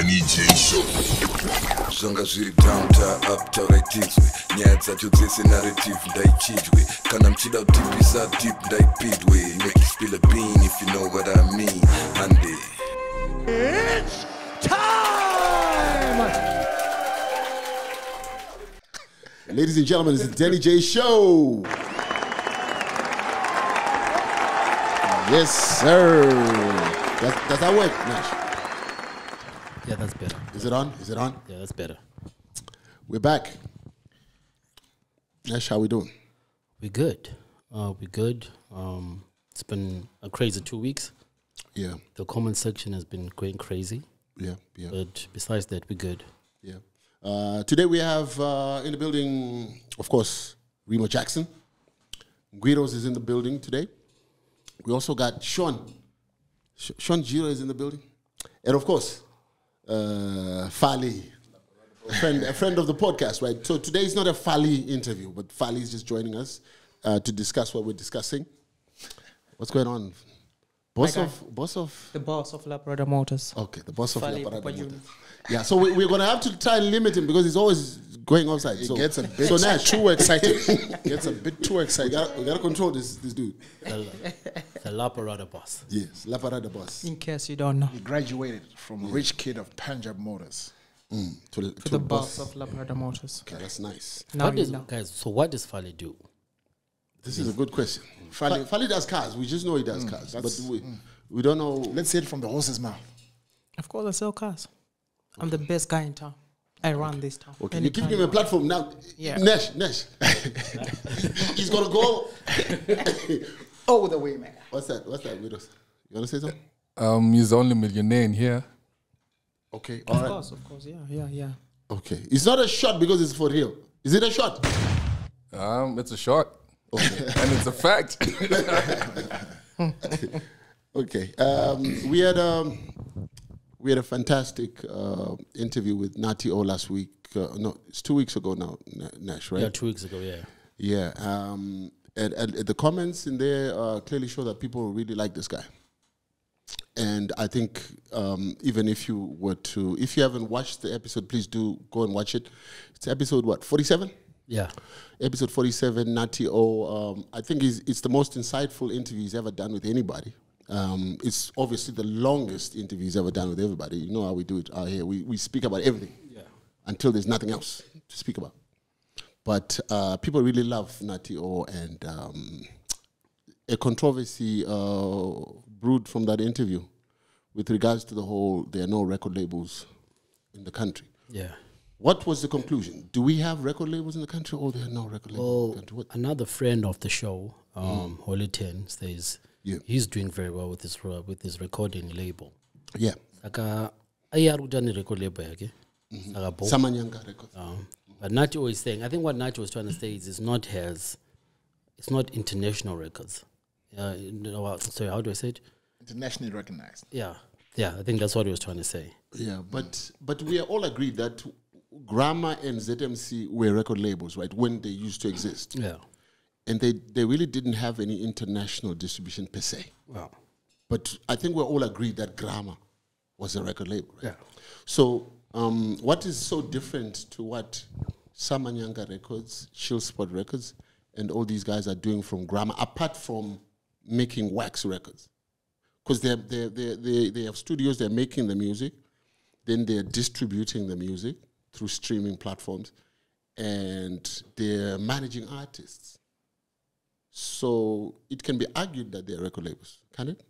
Denny J Show. Zvanga zviri downtown up tauraitirwe nyaya dzacho dzese narrative ndaichidwe kana mchida kutipisa deep ndaipidwe make you spill a bean if you know what I mean Andy. It's time! Ladies and gentlemen, it's the Denny J Show. Yes, sir. Does that work, Nash? Yeah, that's better. Is it on? Is it on? Yeah, that's better. We're back. Nash, how we doing? We're good. We're good. It's been a crazy 2 weeks. Yeah. The comment section has been going crazy. Yeah, yeah. But besides that, we're good. Yeah. Today we have in the building, of course, Remo Jackson. Guidos is in the building today. We also got Sean. Sean Giro is in the building. And of course, Fali, a friend of the podcast, right? So today is not a Fali interview, but Fali is just joining us to discuss what we're discussing. What's going on? The boss of Labrador Motors. Okay, the boss of Fali Labrador Papa Motors. Yeah, so we're going to have to try and limit him because he's always going outside. It so gets a bit so Nash, too excited. Gets a bit too excited. we got to control this dude. The Labrador boss. Yes, Labrador boss. In case you don't know. He graduated from rich kid of Punjab Motors. To The boss of Labrador Motors. Okay, that's nice. Now What you does, know. guys, so what does Fali do? This is a good question. Fali does cars. We just know he does cars, but we don't know. Let's say it from the horse's mouth. Of course, I sell cars. I'm the best guy in town. I run this town. Okay, you're giving him a platform now. Yeah. Nash. He's gonna go. Oh, the way, man. What's that, Widows? You wanna say something? He's the only millionaire in here. Okay, all right. Of course, yeah. Okay, it's not a shot because it's for real. Is it a shot? It's a shot. Okay. And it's a fact. Okay. We had a fantastic interview with Nati O last week. No, it's 2 weeks ago now, Nash, right? Yeah, 2 weeks ago, yeah. Yeah. And the comments in there clearly show that people really like this guy. And I think even if you haven't watched the episode, please do go and watch it. It's episode, 47? Yeah. Episode 47, Nati O. I think it's the most insightful interview he's ever done with anybody. It's obviously the longest interview he's ever done with everybody. You know how we do it out here. We speak about everything until there's nothing else to speak about. But people really love Nati O, and a controversy brewed from that interview with regards to the whole there are no record labels in the country. Yeah. What was the conclusion? Do we have record labels in the country, or there are no record labels in the country? Another friend of the show, Holy 10, says he's doing very well with his recording label. Yeah. Saka ayaru done record label yake. Saka bo. Samanyanga Records. But Nacho is saying, I think what Nacho was trying to say is it's not international records. Sorry, how do I say it? Internationally recognized. Yeah, I think that's what he was trying to say. Yeah, but we are all agreed that Grammar and ZMC were record labels, right, when they used to exist. Yeah. And they really didn't have any international distribution per se. Wow. But I think we're all agreed that Grammar was a record label, right? Yeah. So what is so different to what Samanyanga Records, Chill Spot Records, and all these guys are doing from Grammar, apart from making wax records? Because they have studios, they're making the music, then they're distributing the music through streaming platforms, and they're managing artists. So it can be argued that they're record labels, can it?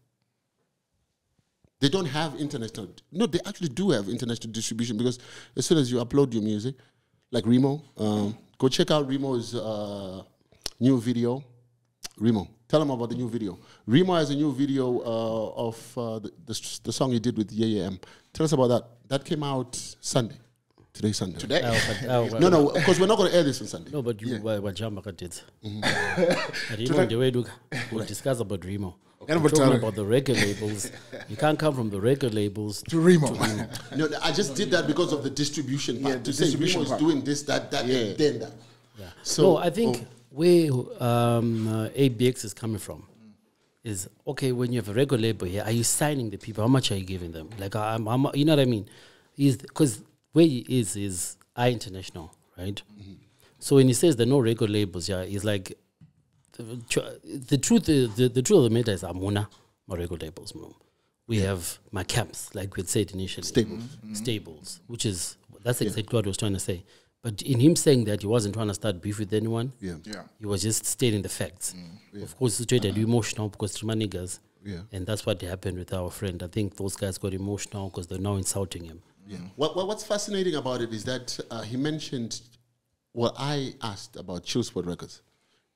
They don't have international. No, they actually do have international distribution, because as soon as you upload your music, like Remo, go check out Remo's new video. Remo, tell them about the new video. Remo has a new video of the song he did with Yeah M. Tell us about that. That came out Sunday. Today's Sunday. Today? No, because we're not going to air this on Sunday. No, but you what Jambaka did. And even the way we'll discuss about Remo. And We're talking about the record labels. You can't come from the record labels To Remo. No, I just did that because of the distribution part. Yeah, to the say distribution Remo is part. doing this, that, and then that. Yeah. So, no, I think where ABX is coming from is, okay, when you have a record label here, are you signing the people? How much are you giving them? Like, you know what I mean? He's because where he is international, right? So when he says there are no record labels, yeah, he's like the truth. The truth of the matter is, Amuna, my record labels. We have my camps, like we said initially, stables, which is that's exactly what I was trying to say. But in him saying that, he wasn't trying to start beef with anyone. Yeah. He was just stating the facts. Of course, it's treated emotional because three niggas. Yeah. And that's what happened with our friend. I think those guys got emotional because they're now insulting him. Yeah. What's fascinating about it is that he mentioned what I asked about Chillspot Records.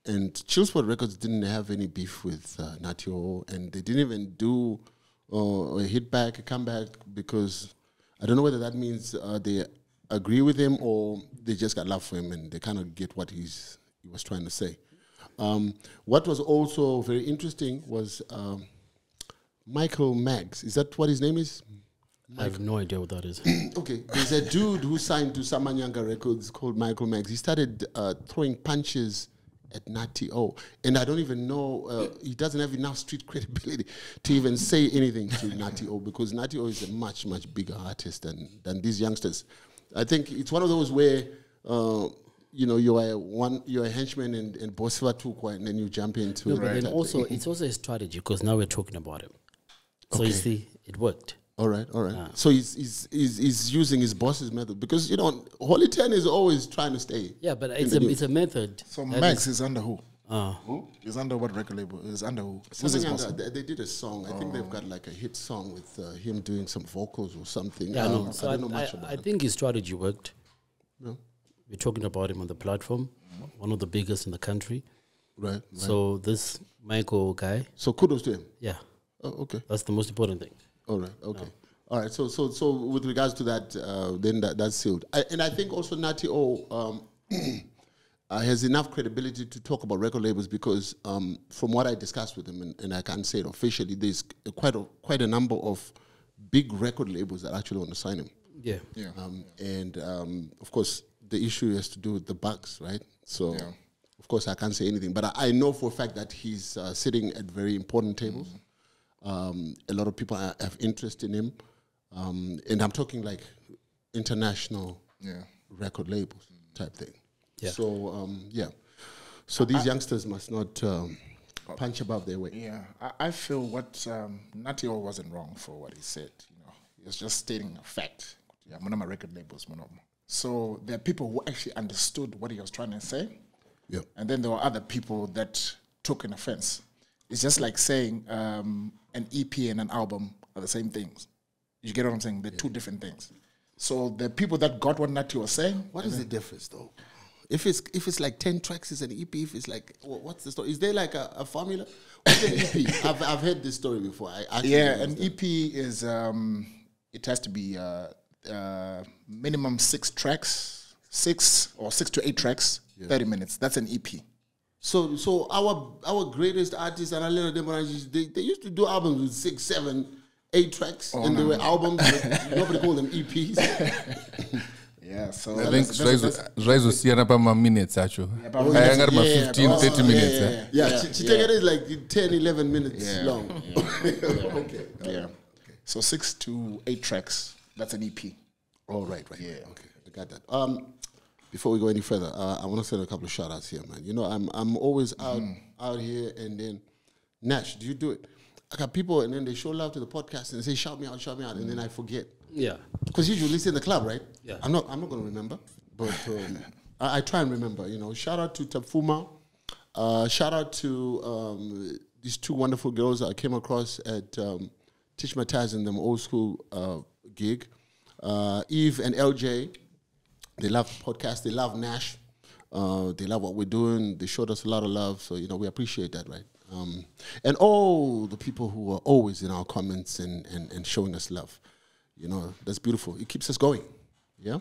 And Chillspot Records didn't have any beef with Natio, and they didn't even do a hit back, a comeback, because I don't know whether that means they agree with him or they just got love for him and they kind of get what he was trying to say. What was also very interesting was Michael Maggs. Is that what his name is? I have no idea what that is. Okay, there's a dude who signed to Samanyanga Records called Michael Maggs. He started throwing punches at Natty O, and I don't even know, he doesn't have enough street credibility to even say anything to Natty O, because Natty O is a much, much bigger artist than these youngsters. I think it's one of those where, you're a henchman and Bosiva Tukwa, and then you jump into But then also, it's also a strategy because now we're talking about him. So you see, it worked. All right. So he's using his boss's method because Holy Ten is always trying to stay. Yeah, but it's a method. So Max is under who? Who? Is under what record label? Is under who? Who's his boss? They did a song. I think they've got like a hit song with him doing some vocals or something. Yeah, no. I don't know much about I it. think his strategy worked. No. We're talking about him on the platform, one of the biggest in the country. Right. So this Michael guy, So kudos to him. yeah, Oh, okay. that's the most important thing. All right. Okay. All right. So with regards to that, then that's sealed. And I think also Natty O has enough credibility to talk about record labels because from what I discussed with him, and I can't say it officially, there's quite a number of big record labels that actually want to sign him. Yeah. And of course, the issue has to do with the bugs, right? So, of course, I can't say anything. But I know for a fact that he's sitting at very important tables. A lot of people have interest in him. And I'm talking like international record labels type thing. Yeah. So, So these youngsters must not punch above their weight. Yeah, I feel what Natio wasn't wrong for what he said. He was just stating a fact. Yeah, one of my record labels, So there are people who actually understood what he was trying to say. Yeah. And then there were other people that took an offense. It's just like saying an EP and an album are the same things. You get what I'm saying? They're two different things. So the people that got what Natio was saying. What is the difference, though? If it's like 10 tracks, it's an EP. If it's like, what's the story? Is there like a formula? What's an EP? I've heard this story before. An EP is it has to be minimum 6 tracks, 6 to 8 tracks, 30 minutes. That's an EP. So our greatest artists and they used to do albums with 6, 7, 8 tracks, and they were albums. But nobody called them EPs. Yeah, so I think Zraizo siyana pa ma minutes acho. I got my 15, 30 minutes. Chitega is like 10, 11 minutes long. Okay. Yeah. So 6 to 8 tracks. That's an EP. Oh, right. Yeah. Okay, I got that. Before we go any further, I want to send a couple of shout outs here, man. I'm always out here, and then Nash, do you do it? I got people, and then they show love to the podcast and they say, shout me out, and then I forget. Yeah. Because usually it's in the club, right? Yeah. I'm not going to remember, but I try and remember. Shout out to Tafuma. Shout out to these 2 wonderful girls I came across at Teach My Taz in them old school gig. Eve and LJ. They love the podcast. They love Nash. They love what we're doing. They showed us a lot of love. So, we appreciate that, right? And all the people who are always in our comments and showing us love. That's beautiful. It keeps us going. Yeah?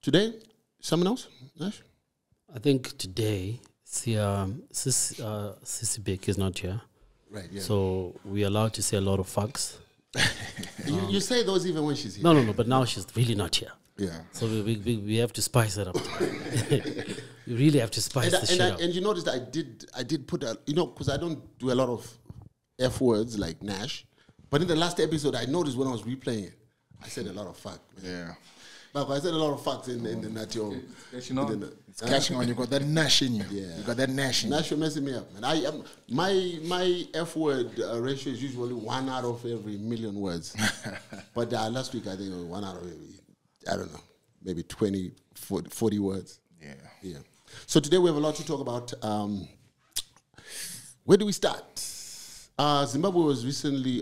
Today, someone else? Nash? I think today, Sissy Beck is not here. Right, yeah. So we're allowed to say a lot of fucks. You say those even when she's here. No, but now she's really not here. Yeah. So we have to spice it up. We really have to spice the shit up. And you notice that I did put because I don't do a lot of F words like Nash. But in the last episode, I noticed when I was replaying it, I said a lot of fuck. Man. Yeah. But I said a lot of fucks in the Natio. It's catching on. You got that Nash in you. Yeah. You got that Nash in you. Nash, you're messing me up, man. My F word ratio is usually 1 out of every million words. But last week, I think it was 1 out of every, I don't know, maybe 20, 40 words. Yeah. So today we have a lot to talk about. Where do we start? Zimbabwe was recently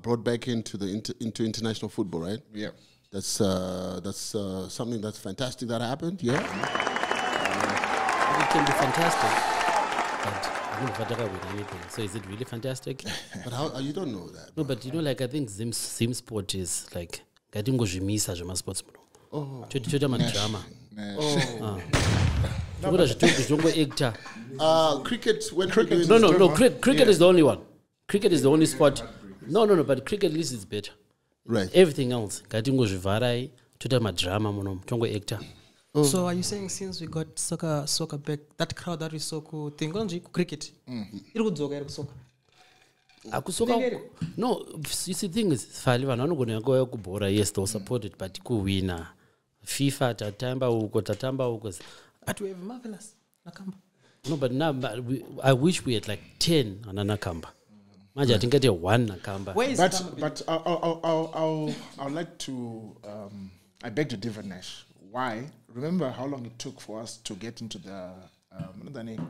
brought back into into international football, right? Yeah. That's something that's fantastic that happened. Yeah. It can be fantastic, but I don't know if I win anything. So is it really fantastic? But how you don't know that? No, but you know, like I think Zim Sport is like getting ngozvimisa zvemasports muno. Choita madrama. Actor. Cricket. No. Cricket is the only one. Cricket is the only sport. No. But cricket at least is better. Right. Everything else, ngatingozvivarai toita madrama muno tongo actor. So are you saying since we got soccer back, that crowd that we saw thing cricket? Iri kudzoka iri kusoka. Akusoka. No, you see, thing is, Fali vanogona kuya kubhora. Yes, they'll support it, but kuwina. FIFA tatamba uko. But we have marvelous Nakamba. No, but now I wish we had like 10 on Nakamba. Imagine I think I get 1 Nakamba. Where is But I'd like to. I beg to differ, Nash. Why? Remember how long it took for us to get into the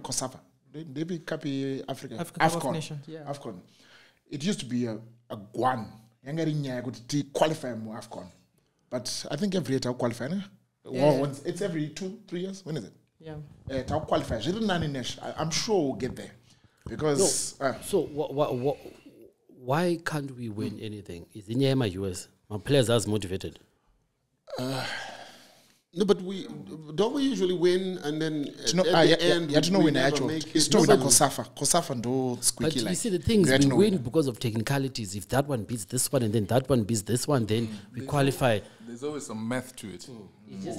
COSAFA. They be Capi Africa. AFCON. Yeah. AFCON. It used to be a Guan. Yangarinya could qualify more AFCON. But I think every year to qualify. It's every 2-3 years. When is it? Yeah. To qualify. I'm sure we'll get there. Because So why can't we win anything? Is in my US? My players are motivated. No, but we usually win and then at the end you have to know when actual. It's still with COSAFA do squeaky. But you see the things we win because of technicalities. If that one beats this one and then that one beats this one, then we qualify. There's always some math to it.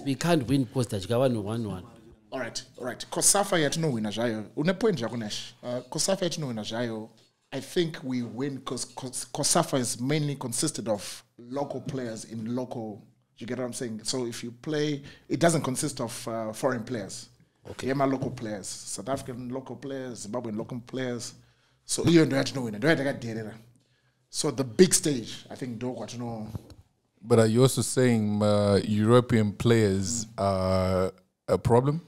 We can't win because that's 1-1. All right. COSAFA yet no winner jayo. Une point jagunesh. COSAFA yet no winner jayo. I think we win because COSAFA is mainly consisted of local players in local. You get what I'm saying? So if you play, it doesn't consist of foreign players. Okay. Yeah, my local players, South African local players, Zimbabwean local players. So you don't know winner. So the big stage, I think, don't want to know. But are you also saying European players are a problem?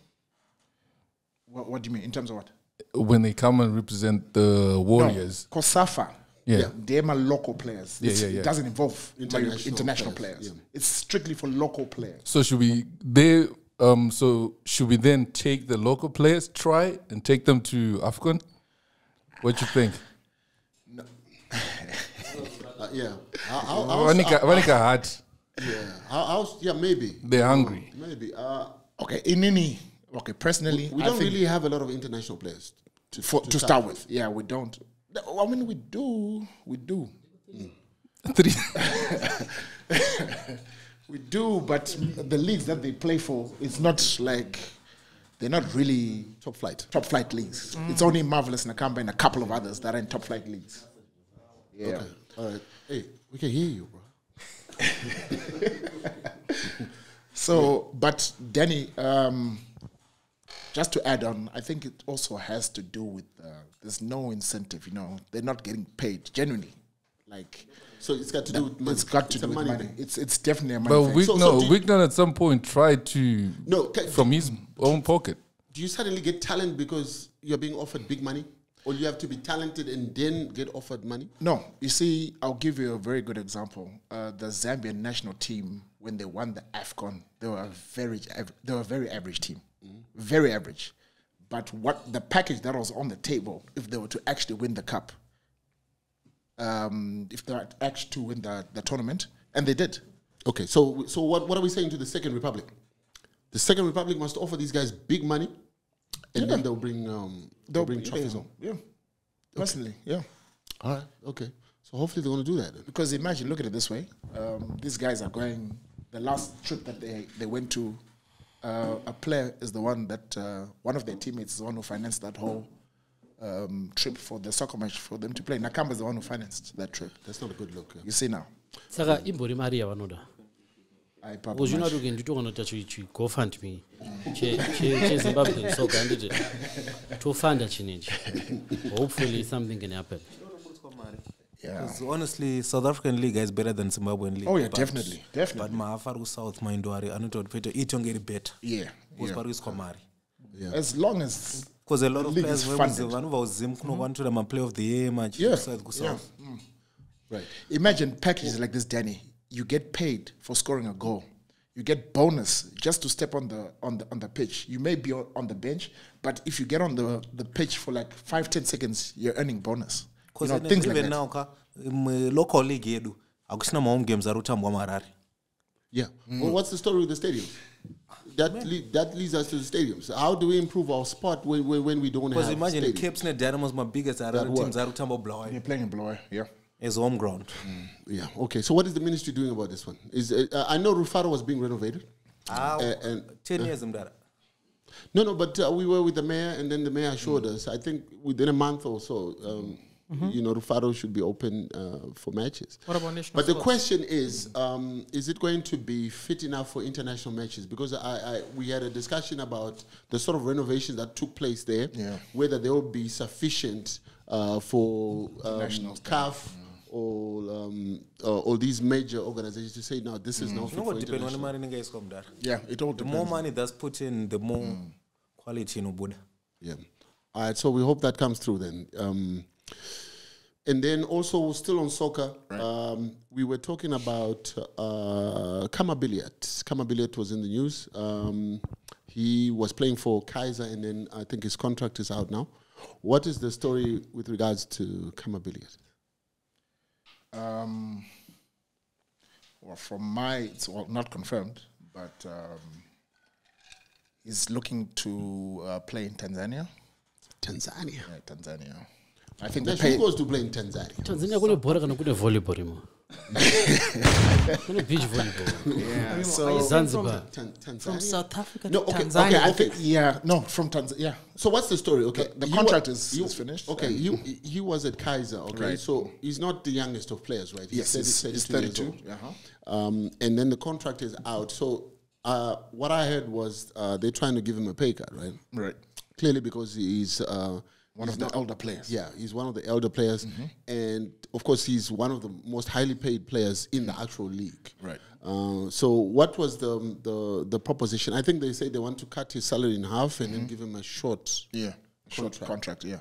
What do you mean in terms of what? When they come and represent the Warriors. No, COSAFA. Yeah. They're my local players. It doesn't involve international players. Yeah. It's strictly for local players. So should we then take the local players, try and take them to AFCON? What you think? No. Yeah. Wanika hard. Yeah, maybe. They're hungry. Maybe. Personally, we don't really have a lot of international players to start with. Yeah, we don't. I mean, we do. 3. We do, but the leagues that they play for, it's not like they're not really top flight leagues. It's only Marvelous Nakamba and a couple of others that are in top flight leagues. Yeah. Okay. All right. Hey, we can hear you, bro. So, but Denny, just to add on, I think it also has to do with there's no incentive. They're not getting paid genuinely. So it's got to do with money. It's got to do with money. It's definitely a money. But Wignon at some point tried to from his own pocket. Do you suddenly get talent because you're being offered big money, or you have to be talented and then get offered money? No, you see, I'll give you a very good example. The Zambian national team, when they won the AFCON, they were a very average team. Very average. But what the package that was on the table, if they were to actually win the cup, if they were actually to win the tournament, and they did. Okay, so what are we saying to the Second Republic? The Second Republic must offer these guys big money, and then they'll bring trophies home. Yeah, personally, yeah. All right, okay. So hopefully they're going to do that then. Because imagine, look at it this way. These guys are going, the last trip that they went to, a player is the one that, one of their teammates is the one who financed that whole trip for the soccer match for them to play. Nakamba is the one who financed that trip. That's not a good look. You see now. Saka imbori mari yavanoda. Because you're not looking to do on to go fund me. Zimbabwe soccer and to fund a change. Hopefully something can happen. Yeah. Because honestly, South African league is better than Zimbabwean league. Oh yeah, definitely. But Mahafaru South Mindwari, I know to put it on get better. Yeah. Yeah. As long as because a lot of league players is were funded. want to them play of the year match. Yeah. South. Right. Imagine packages like this, Denny. You get paid for scoring a goal. You get bonus just to step on the pitch. You may be on the bench, but if you get on the pitch for like 5-10 seconds, you're earning bonus. Because things like even that. now, local league yedu, akusina home games arutambwa Marari. Yeah. Well, what's the story with the stadium? That leads us to the stadiums. How do we improve our sport when we don't have? Because imagine stadiums? Cape Town Dynamos, my biggest teams arutambwa Blawa. You're playing in Blower, yeah. As home ground. Yeah. Okay. So what is the ministry doing about this one? I know Rufaro was being renovated. And 10 years mdara. No, but we were with the mayor, and then the mayor assured us, I think within a month or so, Rufaro should be open for matches. What about national But the sports? question is it going to be fit enough for international matches? Because we had a discussion about the sort of renovations that took place there, whether they will be sufficient for CAF or these major organizations to say, no, this is not fit for international. Yeah, it all The depends. more money that's put in, the more quality in Ubuda. Yeah. All right, so we hope that comes through then. And then also still on soccer, we were talking about Khama Billiat. Khama Billiat was in the news. He was playing for Kaiser, and then I think his contract is out now. What is the story with regards to Khama Billiat? Well, from it's not confirmed, but he's looking to play in Tanzania. Tanzania. Yeah, Tanzania. I think Who goes to play in Tanzania? Tanzania kune bhora kana kune volleyball imo. Kune beach volleyball. Yeah. So Zanzibar. From Tanzania? South Africa No, to okay, Tanzania. okay, I think from Tanzania. Yeah. So what's the story? Okay, The contract is finished. Okay, he was at Kaiser. Okay, Right. so he's not the youngest of players, right? Yes, he's 32. years old. And then the contract is out. So what I heard was they're trying to give him a pay cut, right? Right. Clearly because he's One of the elder players. Yeah, he's one of the elder players, and of course he's one of the most highly paid players in the actual league. Right. So what was the proposition? I think they say they want to cut his salary in half and then give him a short contract. Yeah.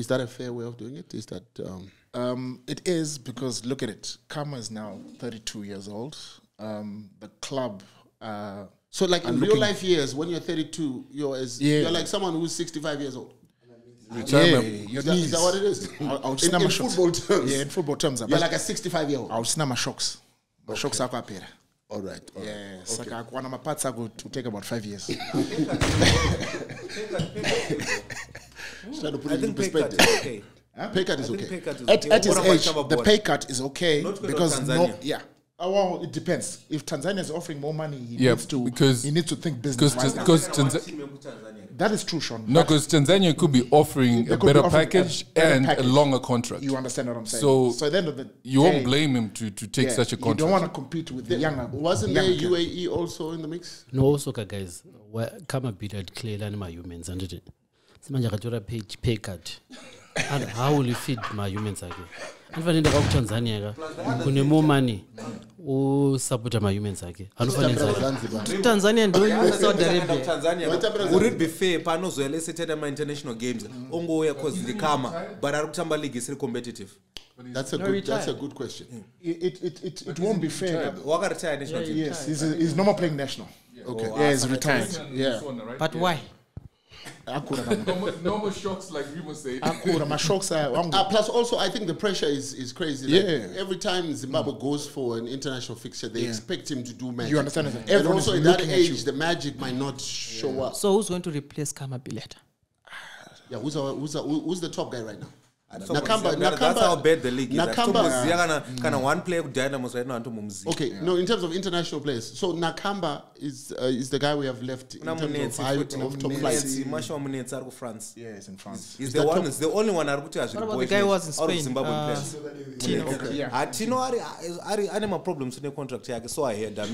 Is that a fair way of doing it? Is that It is, because look at it. Khama is now 32 years old. The club. so? Like in real looking- life years, when you're 32, you're like someone who's 65 years old. Your Is that what it is? In football terms. Yeah, in football terms. You're like a 65-year-old. I'll snap my shocks. My shocks are quite better. All right. Yeah, so one of my parts are going to take about 5 years. Trying to put I it in think pay cut perspective. is okay. Pay cut is I think okay. pay cut is At okay. his What about age, Chama the Boy? pay cut is okay Not because of because Tanzania. well, it depends. If Tanzania is offering more money, he Yeah, needs to because- think business. Because That is true, Sean. no, but because Tanzania could be offering they a could be better offering package a better and package. a longer contract. You understand what I'm saying? So at the end of the You day, won't blame him to take yeah, such a You don't contract. want to compete with the younger. Wasn't there younger kids. UAE also in the mix? No soccer guys, Khama Billiat clearly and my humans and it. Simanja katora pay cut. And how will you feed my humans again? Even in the Tanzania, kune more money. Oh, support my humans again. Tanzania and doing Saudi Arabia. Tanzania, would it be fair? Panos were elicited at my international games. Ongo because the Khama, but Arutamba League is still competitive. That's a good question. It won't be fair. Waka retired national team. Yes, he's no more playing national. Okay. Yeah, he's retired. Yeah. But why? No more shocks like Remo said. My shocks are. Plus, also, I think the pressure is crazy. Yeah. Like, every time Zimbabwe goes for an international fixture, they expect him to do magic. You understand? And Everyone also, is at that looking at you. age, the magic might not show up. So who's going to replace Khama Billiat? Yeah, who's the top guy right now? That's how bad the league is. Kind of one player Dynamos right now and to Okay, no, in terms of international players. So Nakamba is the guy we have left in terms of top flight. France. Yeah, it's in France. He's the one. It's the only one who has what about the guy who was in Spain? Tino Anima problems in the contract. So I heard that.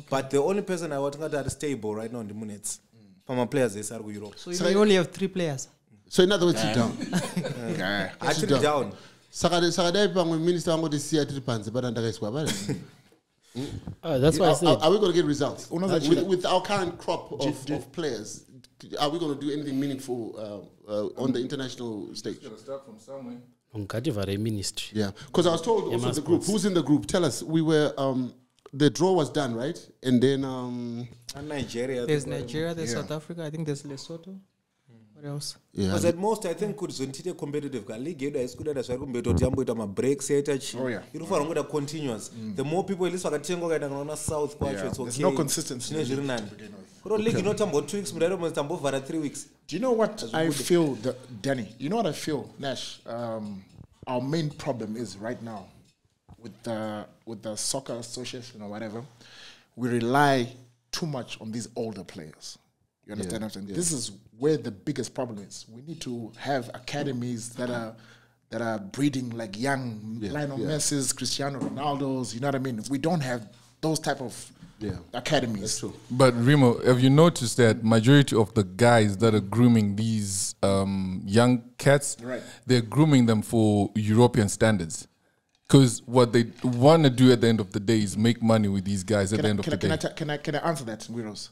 But the only person I want to get stable right now in the minutes from my players is Europe. So you only have 3 players. So in other words, sit down. Actually down. Minister that's why I said. Are we going to get results with our current crop of players? Are we going to do anything meaningful on the international stage? Start from somewhere. Ministry. Yeah, because I was told also the group. Who's in the group? Tell us. We were the draw was done, right? And then Nigeria. There's Nigeria. There's South Africa. I think there's Lesotho. What else? Yeah. Because at most I think could zonti competitive league is good as well to break set. You for longer continuous. The more people at least south it's okay. There's no consistency. League not about 2 weeks, but 3 weeks. Do you know what I feel, Denny? You know what I feel, Nash? Our main problem is right now with the soccer association or whatever, we rely too much on these older players. You understand what I'm saying? Yeah. This is where the biggest problem is. We need to have academies that are breeding like young Lionel Messi's, Cristiano Ronaldo's. You know what I mean? We don't have those type of academies. That's true. But Remo, have you noticed that majority of the guys that are grooming these young cats, they're grooming them for European standards? Because what they want to do at the end of the day is make money with these guys at the end of the day. Can I answer that, Wiros?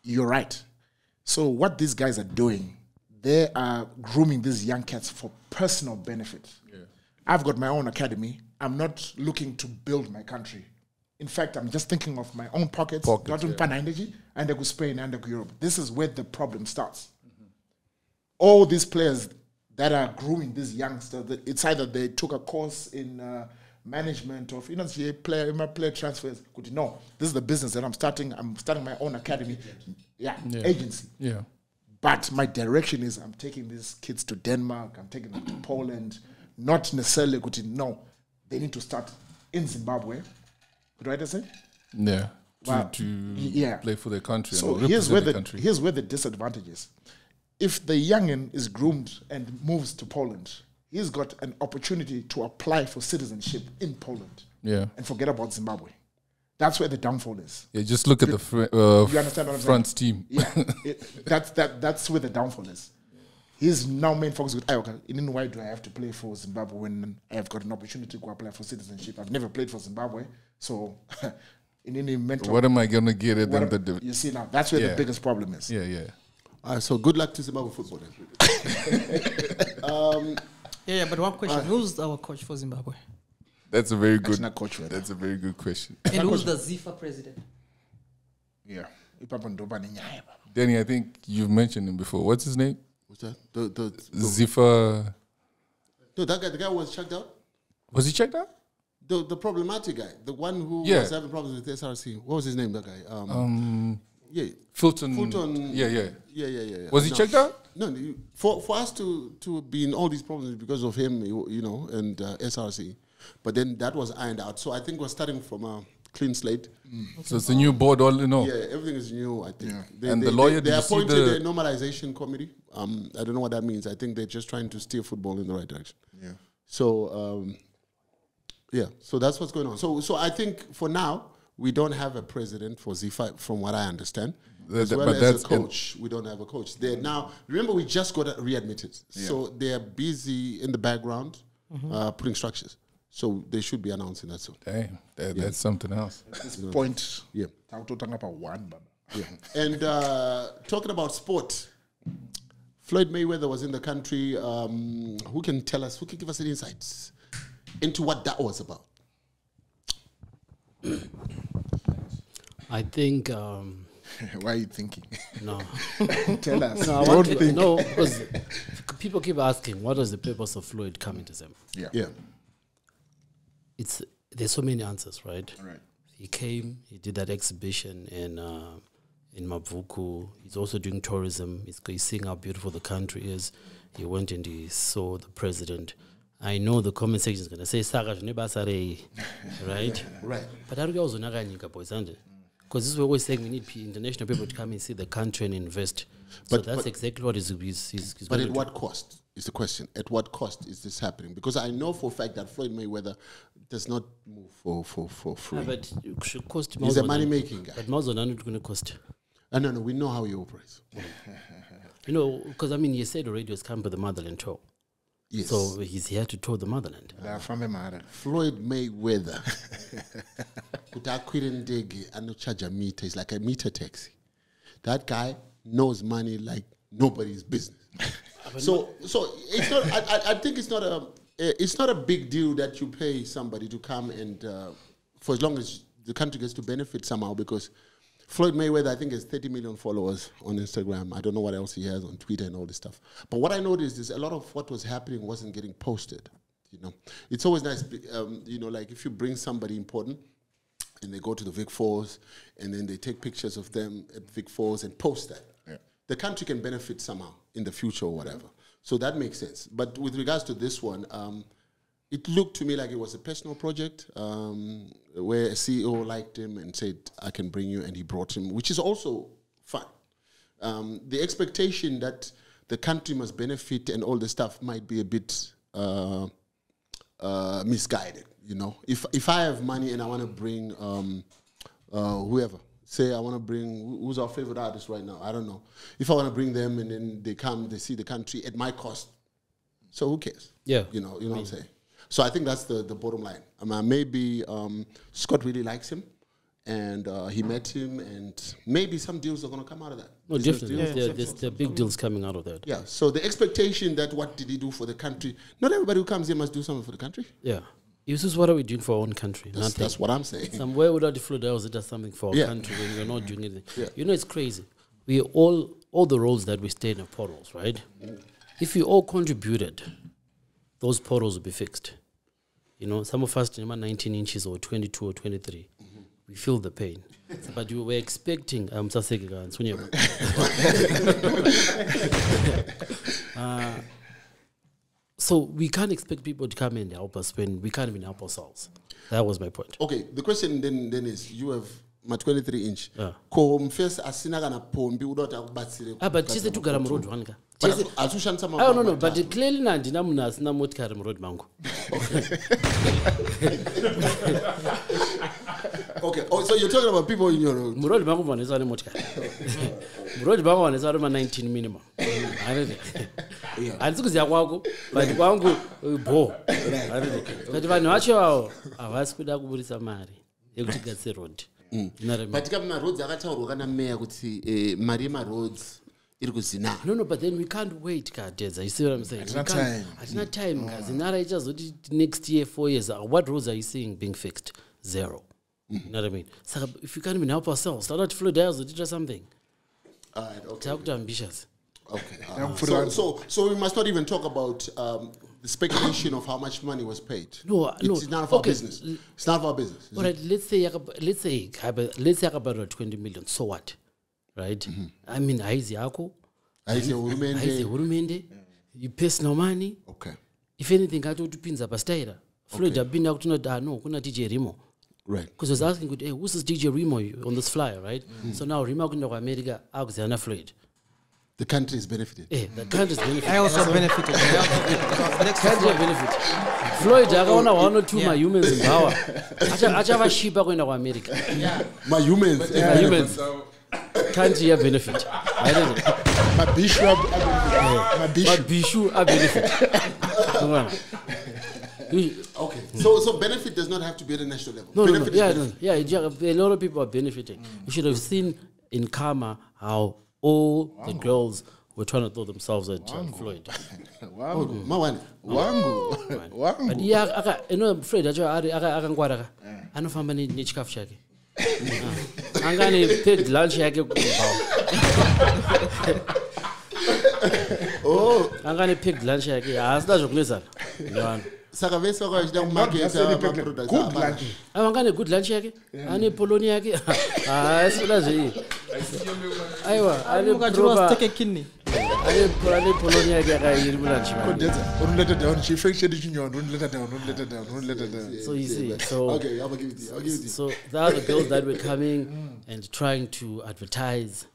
You're right. So what these guys are doing, they are grooming these young cats for personal benefit. Yeah. I've got my own academy. I'm not looking to build my country. In fact, I'm just thinking of my own pockets. Not in energy, and I go Spain and I go Europe. This is where the problem starts. All these players that are grooming these youngsters, it's either they took a course in management of player transfers. No, this is the business that I'm starting. I'm starting my own academy, agency. Yeah. But my direction is I'm taking these kids to Denmark. I'm taking them to Poland. Not necessarily no, they need to start in Zimbabwe. Right, I say? Yeah. To play for their country. So and here's where the country. Here's where the disadvantage is. If the youngin is groomed and moves to Poland, he's got an opportunity to apply for citizenship in Poland. Yeah. And forget about Zimbabwe. That's where the downfall is. Yeah, just look at the you understand what I'm front saying? team. Yeah. That's where the downfall is. He's now main focus with why do I have to play for Zimbabwe when I have got an opportunity to apply for citizenship? I've never played for Zimbabwe, so in any mental. What am I gonna get at them? You see now, that's where the biggest problem is. Yeah. So good luck to Zimbabwe football. But one question: who's our coach for Zimbabwe? That's a very good. Coach. That's a very good question. And who's the ZIFA president? Yeah. Denny, I think you've mentioned him before. What's his name? What's that? The Zifa. No, that guy. The guy was checked out. Was he checked out? The problematic guy, the one who was having problems with SRC. What was his name? That guy. Fulton. Yeah. Was he checked out? No. For us to be in all these problems because of him, and SRC, but then that was ironed out. So I think we're starting from a clean slate. So it's a new board, all in all. Yeah, everything is new. I think. Yeah. And the lawyer. They appointed a normalization committee. I don't know what that means. I think they're just trying to steer football in the right direction. Yeah. So. So that's what's going on. So I think for now we don't have a president for Z5, from what I understand. As a coach, we don't have a coach. They're now, remember, we just got readmitted, so they're busy in the background putting structures. So they should be announcing that soon. Dang, that's something else. At this point, And talking about sport, Floyd Mayweather was in the country. Who can tell us? Who can give us any insights into what that was about? I think. Why are you thinking? No. Tell us. No, because people keep asking, what was the purpose of Floyd coming to them? Yeah. There's so many answers, right? Right. He came, he did that exhibition in in Mavuku. He's also doing tourism. He's seeing how beautiful the country is. He went and he saw the president. I know the comment section is going to say, right? Right. But how do you also boys, because this is what we're saying, we need international people to come and see the country and invest. So that's exactly what he's But at what cost is the question? At what cost is this happening? Because I know for a fact that Floyd Mayweather does not move for free. But it should cost. He's a money-making guy. But Mazo Nanu is going to cost. No, we know how he operates. Because I mean, you said already was come to the motherland tour. Yes. So he's here to tour the motherland. Floyd Mayweather. Charge a meter. It's like a meter taxi. That guy knows money like nobody's business. so it's not. I think it's not a big deal that you pay somebody to come and for as long as the country gets to benefit somehow, because Floyd Mayweather, I think, has 30 million followers on Instagram. I don't know what else he has on Twitter and all this stuff. But what I noticed is a lot of what was happening wasn't getting posted. It's always nice, like if you bring somebody important and they go to the Vic Falls and then they take pictures of them at Vic Falls and post that. Yeah. The country can benefit somehow in the future or whatever. So that makes sense. But with regards to this one, it looked to me like it was a personal project where a CEO liked him and said, I can bring you, and he brought him, which is also fine. The expectation that the country must benefit and all this stuff might be a bit misguided, If I have money and I want to bring whoever, say I want to bring, who's our favorite artist right now? I don't know. If I want to bring them and then they come, they see the country at my cost, so who cares? Yeah. You know what I'm saying? So I think that's the bottom line. Maybe Scott really likes him, and he met him, and maybe some deals are going to come out of that. No, definitely. There are big deals coming out of that. Yeah, so the expectation that what did he do for the country, not everybody who comes here must do something for the country. Yeah. This is what are we doing for our own country? That's what I'm saying. Somewhere without the flood, it does something for our country when we're not doing anything. Yeah. It's crazy. We all the roads that we stay in are potholes, right? If we all contributed, those potholes would be fixed. Some of us in 19 inches or 22 or 23. We feel the pain. But we were expecting so we can't expect people to come in and help us when we can't even help ourselves. That was my point. Okay, the question then is, you have my 23 inch. But chise tugara muroad wanga. No, but clearly nandina munhu asina motikari muroad mangu. Okay, so you're talking about people in your road. Muroad mangu vanesa ne motikari. Muroad mangu vanesa ari 19 minimum. Andikuziya kwako, but kwangu bo. But vanhu vacho havasi kuda kuburisa mari yekuti gatse road. But kama roads akataurwa kana meya kuti mari yema roads iri kuzina. No, but then we can't wait, Kadeza. You see what I'm saying? It's not time, guys. Zinara just next year, 4 years. What roads are you seeing being fixed? Zero. You know what I mean? So if we can't even help ourselves, start out to flow down, do something. Okay. Talk to ambitious. Okay. So we must not even talk about the speculation of how much money was paid. No. It's none of our business. It's none of our business. All right. Let's say about 20 million. So what? Right? I mean, haizi yako. Haizi hurumende. You pay no money. Okay. If anything, I do to pinza pastaira. Floyd abinda kutina no kuna DJ Remo. Right. Because I was asking, hey, who's this DJ Remo on this flyer, right? So now Remo kutina America, Alexander Floyd. The country is benefited. Yeah, the country is benefited. I also benefited. Next country benefit. Floyd, I want 1 or 2 my humans in power. Achava shipa kwenda kwa America. My humans. My humans. Country ya benefit. My Bishu benefit. Okay. So benefit does not have to be at a national level. No. A lot of people are benefiting. You should have seen in Khama how all the girls were trying to throw themselves at Floyd. Wangu. But Floyd, akangwara anofamba nechikafu chake. Angane paid lunch yake angane paid lunch yake asida zvokunetsana. Saka vese vakachida kumaketa products. Good lunch. Angane good lunch yake ane poloni yake asida zvei Aiwa, take a kidney. ale Polonia ke ga iri lunch. Don't let it down. She faked it. Don't let it down. Don't let it down. Don't let it down. So you see, so Okay, I'll give it to you. I'll give it to you. so the other girls that were coming and trying to advertise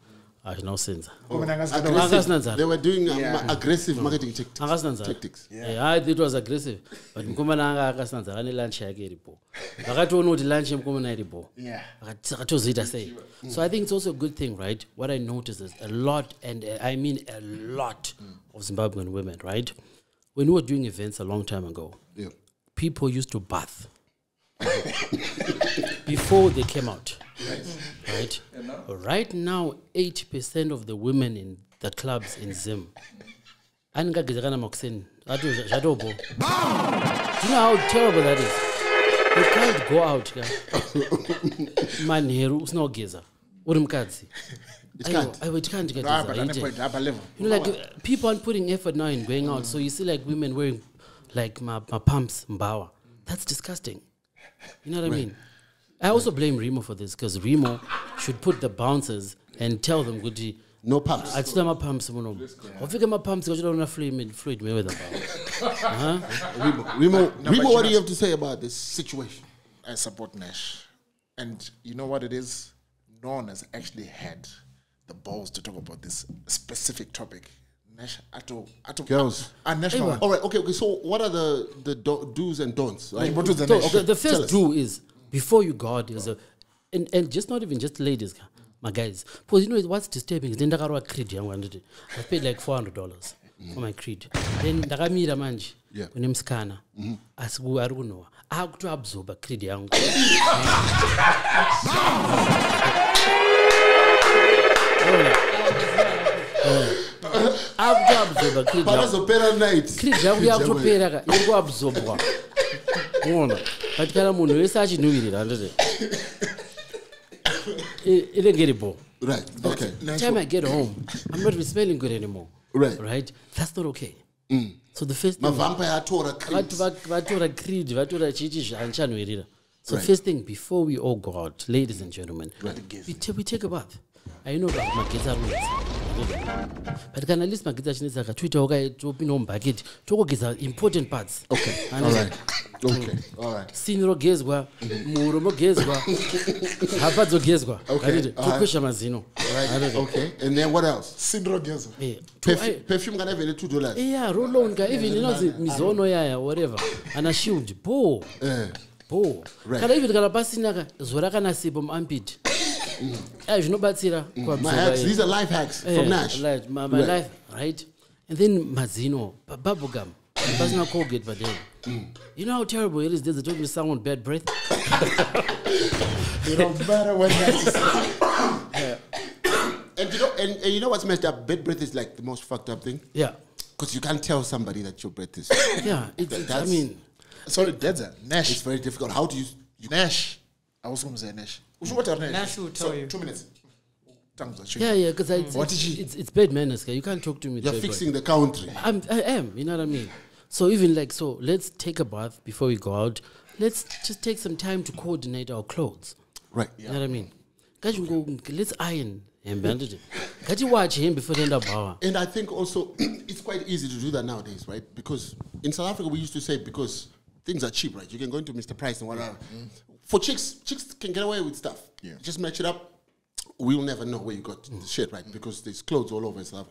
no sense. They were doing aggressive marketing tactics. I it was aggressive, but mkomana anga akasanza ane lunch yake iripo. Vakatoona kuti lunch mkomana iripo. Yeah. Akatozita say. So I think it's also a good thing, right? What I noticed is a lot, and I mean a lot of Zimbabwean women, right? When we were doing events a long time ago, people used to bath before they came out. Right? Right now, 80% of the women in the clubs in Zim. Do you know how terrible that is? You can't go out. Man, here, it's not Giza. It can't. It can't get You know, like people aren't putting effort now in going out. So you see, like women wearing like my pumps, mbawa. That's disgusting. You know what I mean? I also blame Remo for this because Remo should put the bouncers and tell them, "Good, no pumps." I tell my pumps, I figure my pumps because you don't have Floyd Mayweather. Remo, what do you have to say about this situation? I support Nash, and you know what it is. No one has actually had the balls to talk about this specific topic. Nash, girls, national one. All right, okay. So, what are the do's and don'ts? Right? The first do is. Before you go out, there's and just not even just ladies, my guys. Because you know what's disturbing is then I creed. I paid like $400 for my creed. Then I got me the manji. When I'm scanner, as we are know, I have to absorb a creed. I have to absorb a creed. But opera night. Creed, you have to pay. You go absorb one. But Karamun, we start to it. It didn't get it. Right. Okay. By the time I get home, I'm not smelling good anymore. Right. That's not okay. So the first thing. So first thing, before we all go out, ladies and gentlemen, we take a bath. I know that my kids are rules. But can at least my kids are like Twitter to open home bucket to get the important parts. Okay. All right. Okay. All right. Senior Gezwa, Muromo Gezwa, Hapazo Gezwa. Okay. Okay. And then what else? Senior Gezwa. Perfume can have $2. Yeah, roll on, even you know, Mizono, whatever. And a shield. Bo. Right. Can I even get a bassinaga? Zorakana Sibum Ampid. These are life hacks from Nash. My life, right? And then Mazino, bubblegum. That's not Colgate, but then. You know how terrible it is? There's a talking to someone bad breath. It don't matter what Nash And you know what's messed up? Bad breath is like the most fucked up thing. Yeah. Because you can't tell somebody that your breath is. Yeah. I mean. Sorry, that's a Nash. It's very difficult. How do you Nash. I was going to say Nash. Nash will tell you. 2 minutes. Yeah, because it's bad manners. You can't talk to me. You're fixing the country. I am. You know what I mean? So even let's take a bath before we go out. Let's just take some time to coordinate our clothes. Right. You know what I mean? Let's iron him. Can't you watch him before the end of power? And I think also it's quite easy to do that nowadays, right? Because in South Africa we used to say because things are cheap, right? You can go into Mr. Price and whatever. For chicks can get away with stuff. Yeah. Just match it up. We'll never know where you got the shit, right? Because there's clothes all over and stuff.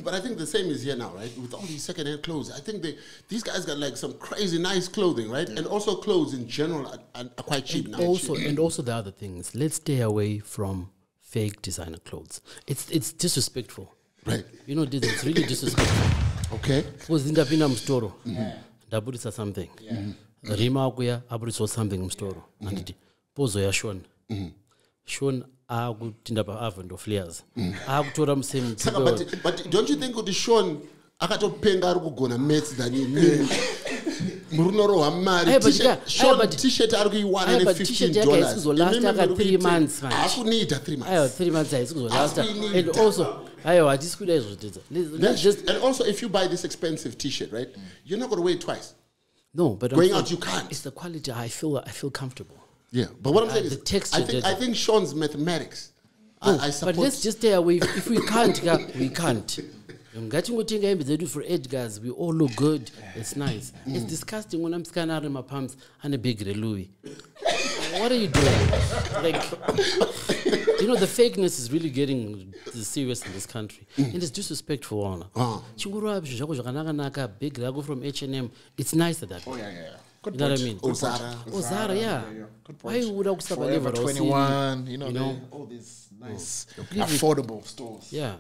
But I think the same is here now, right? With all these second-hand clothes. I think these guys got like some crazy nice clothing, right? Yeah. And also clothes in general are quite cheap now. And also the other things. Let's stay away from fake designer clothes. It's disrespectful. Right. You know, it's really disrespectful. Okay. Because in the Pinam store, Daburi something. Rima Kuya, Abri saw something in store. And Pozo ya Shon. Shon akutinda pa-avent of layers akutora musemi but don't you think kuti Sean akatopenga ari kugona mates than murunoro wamari t-shirt ari kuiwana $15 isizolasta ka 3 months akunida 3 months 3 months isizolasta and also hatisi kuda izvozvotedza and also if you buy this expensive t-shirt, right, you're not going to wear it twice. No, but going out you can't. It's the quality. I feel comfortable. Yeah, but what I'm saying is, the texture. I think Sean's mathematics I But let's support. just stay away. If we can't, we can't. For 8 guys, we all look good. It's nice. It's disgusting when I'm scanning out in my pumps and a big Louis. What are you doing? Like, the fakeness is really getting serious in this country. And it's disrespectful. Big Rago from H&M. It's nicer that way. Oh, yeah. Good You know what I point. mean? Zara. Yeah. Good point. Why would I Forever 21, all these nice, affordable stores. Yeah.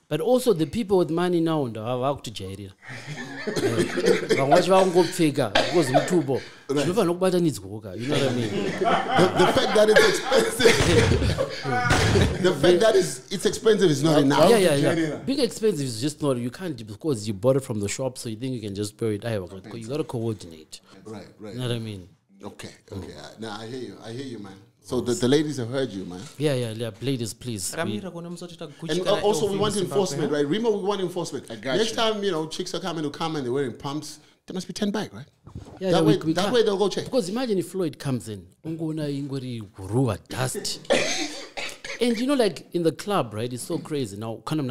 But also the people with money now have to jail. You know what I mean? The fact that it's expensive. The fact that it's expensive is not enough. Yeah. Being expensive is just not. You can't, because you bought it from the shop, so you think you can just bury it. You got to coordinate. Right. You know what I mean? Okay. Now I hear you, man. So the ladies have heard you, man. Yeah. Ladies, please. And also we want enforcement, right? Remo, we want enforcement. Next time, chicks are coming to Khama and they're wearing pumps, there must be 10 back, right? Yeah, that way can't. they'll go check. Because imagine if Floyd comes in, dust. And like in the club, right? It's so crazy. Now, you can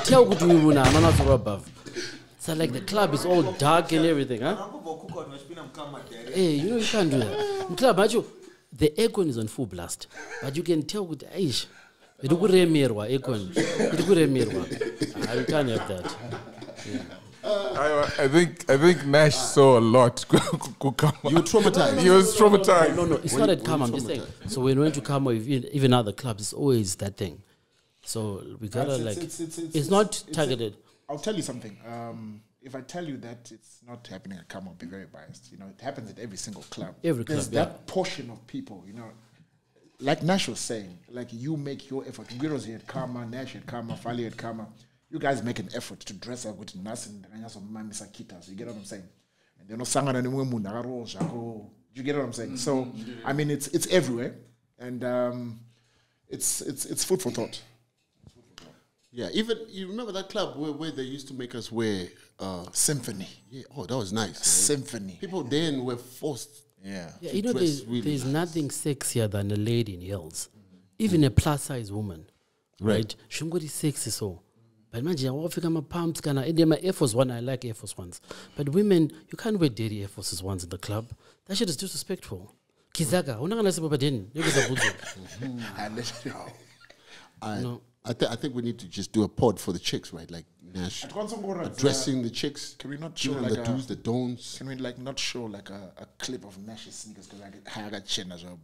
tell what we are above. So like the club is all dark and everything, huh? Hey, you can't do that. In club, the aircon is on full blast, but you can tell with Aish. You can't have that. I think Nash saw a lot. You were traumatized. He was traumatized. No, it's not at Khama. I'm just saying. So when we went to Khama, even other clubs, it's always that thing. So we gotta it's not targeted. I'll tell you something. If I tell you that it's not happening at Khama, I'll be very biased. It happens at every single club. There's that portion of people, like Nash was saying, like you make your effort. Guiro's here at Khama, Nash at Khama, Fali at Khama. You guys make an effort to dress up with Nas and Mamisa Kitas. You get what I'm saying? And they're not sangana you get what I'm saying? So I mean it's everywhere. And it's food for thought. Yeah, even you remember that club where they used to make us wear Symphony. Yeah, that was nice. Right? Symphony. People then were forced. Yeah, there's nice. Nothing sexier than a lady in heels, even a plus size woman, right? Shungori sexy so. But imagine I think my pumps my Air Force One. I like Air Force Ones, but women you can't wear dirty Air Forces Ones in the club. That shit is disrespectful. Kizaga, I think we need to just do a pod for the chicks, right? Like Nash addressing the chicks. Can we not show the do's, the don'ts? Can we not show a clip of Nash's sneakers? Because I got chain as well.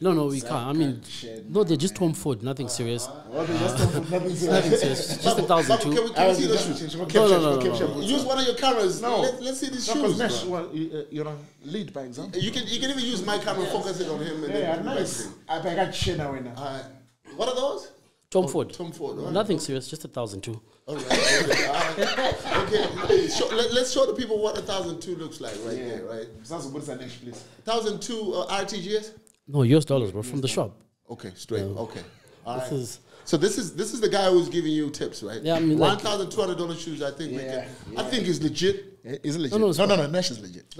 No, we can't. I mean, no, they're just Tom Ford, nothing serious. Nothing serious. Just 1,002. Can we see the shoes? No. Use one of your cameras. No, let's see the shoes. Nash, lead by example. You can even use my camera, focus it on him. And nice. I got chain now. What are those? Tom Ford. Right. Nothing serious, just 1,002. All right. Okay. Let's show the people what 1,002 looks like there, right? What's that next, please? 1,002 RTGS? No, US dollars, bro, from the shop. Okay, straight. Okay. All right. So this is the guy who's giving you tips, right? Yeah, I mean, $1,200 shoes. I think I think is legit. Is it legit? No. Nash is legit.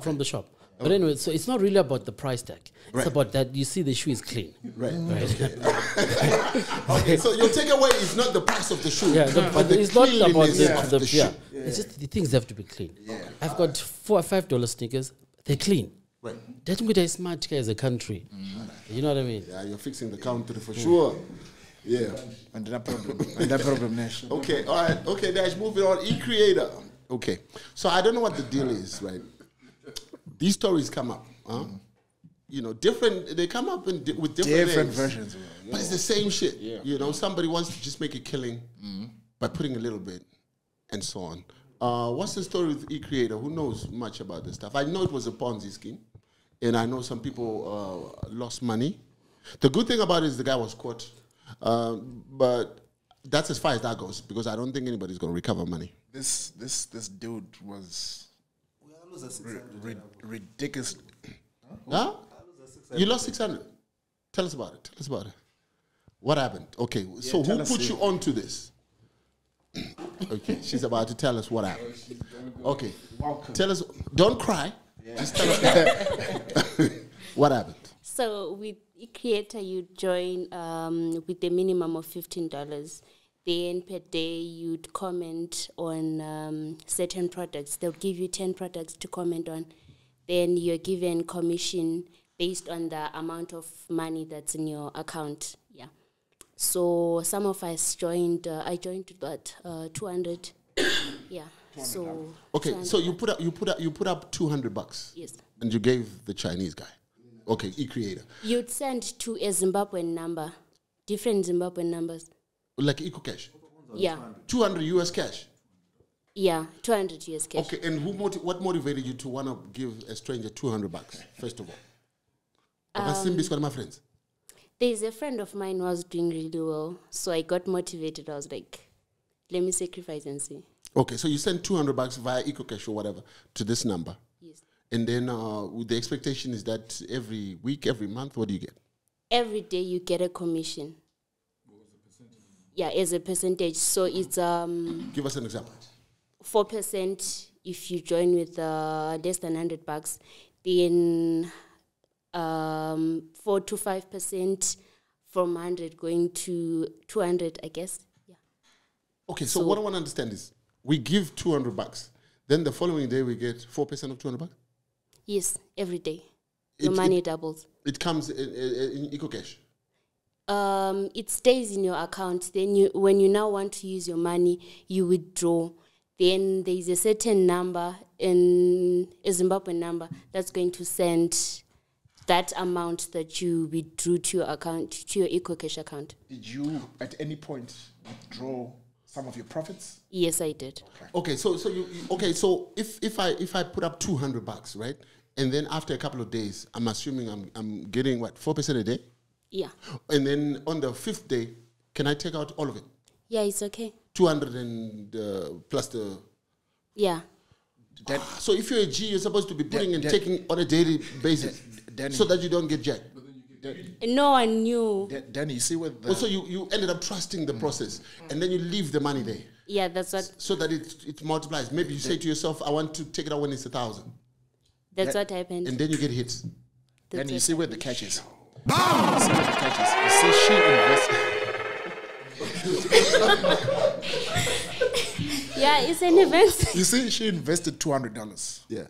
From the shop. But anyway, so it's not really about the price tag. It's about that you see the shoe is clean. Right. Okay, so your takeaway is not the price of the shoe. Yeah, but it's not about the shoe. It's just the things have to be clean. Yeah. I've got $4 or $5 sneakers. They're clean. Right. That's what a smart guy as a country. You know what I mean? Yeah, you're fixing the country for sure. Yeah. And that problem, Nash. Okay, all right. Okay, Dash, moving on. E-Creator. Okay. So I don't know what the deal is, right? These stories come up. Different. They come up with different versions. But it's the same shit. Yeah. Somebody wants to just make a killing by putting a little bit and so on. What's the story with E-Creator? Who knows much about this stuff? I know it was a Ponzi scheme, and I know some people lost money. The good thing about it is the guy was caught, but that's as far as that goes because I don't think anybody's going to recover money. This dude was ridiculous. Huh? You lost 600. Tell us about it. What happened? Okay, so who put you on to this? Okay, she's about to tell us what happened. Okay, tell us. Don't cry. Just tell us what happened. So with eCreator, you join with the minimum of $15. Then per day, you'd comment on certain products. They'll give you 10 products to comment on. Then you're given commission based on the amount of money that's in your account. Yeah. So some of us joined. I joined about 200. Yeah. So okay. So you put up $200. Yes. And you gave the Chinese guy. Okay, eCreator. You'd send to a Zimbabwean number, different Zimbabwean numbers. Like EcoCash? Yeah. 200 US cash? Yeah, 200 US cash. Okay, and what motivated you to want to give a stranger $200, first of all? My friends. There's a friend of mine who was doing really well, so I got motivated. I was like, let me sacrifice and see. Okay, so you send $200 via EcoCash or whatever to this number. Yes. And then the expectation is that every week, every month, what do you get? Every day you get a commission. Yeah, as a percentage. So it's give us an example. 4% if you join with less than $100. Then 4 to 5% from 100 going to 200, I guess. Yeah. Okay, so what I want to understand is we give $200. Then the following day we get 4% of $200. Yes, every day. Your money doubles. It comes in EcoCash. It stays in your account. Then when you now want to use your money, you withdraw. Then there is a certain number, a Zimbabwean number, that's going to send that amount that you withdrew to your account, to your EcoCash account. Did you at any point withdraw some of your profits? Yes, I did. Okay, so if I put up $200, right, and then after a couple of days, I'm assuming I'm getting what, 4% a day? Yeah. And then on the 5th day, can I take out all of it? Yeah, it's okay. 200 and plus the... Yeah. So if you're a G, you're supposed to be putting and taking on a daily basis so that you don't get jacked. No one knew. Denny, you see what the... Also, you ended up trusting the process and then you leave the money there. Yeah, that's what... So that it multiplies. Maybe you say to yourself, I want to take it out when it's 1,000. That's what happened. And then you get hits. Denny, you see where the catch is. You see where the catch is. You see she invested... Yeah, it's an event. You see, she invested $200. Yeah.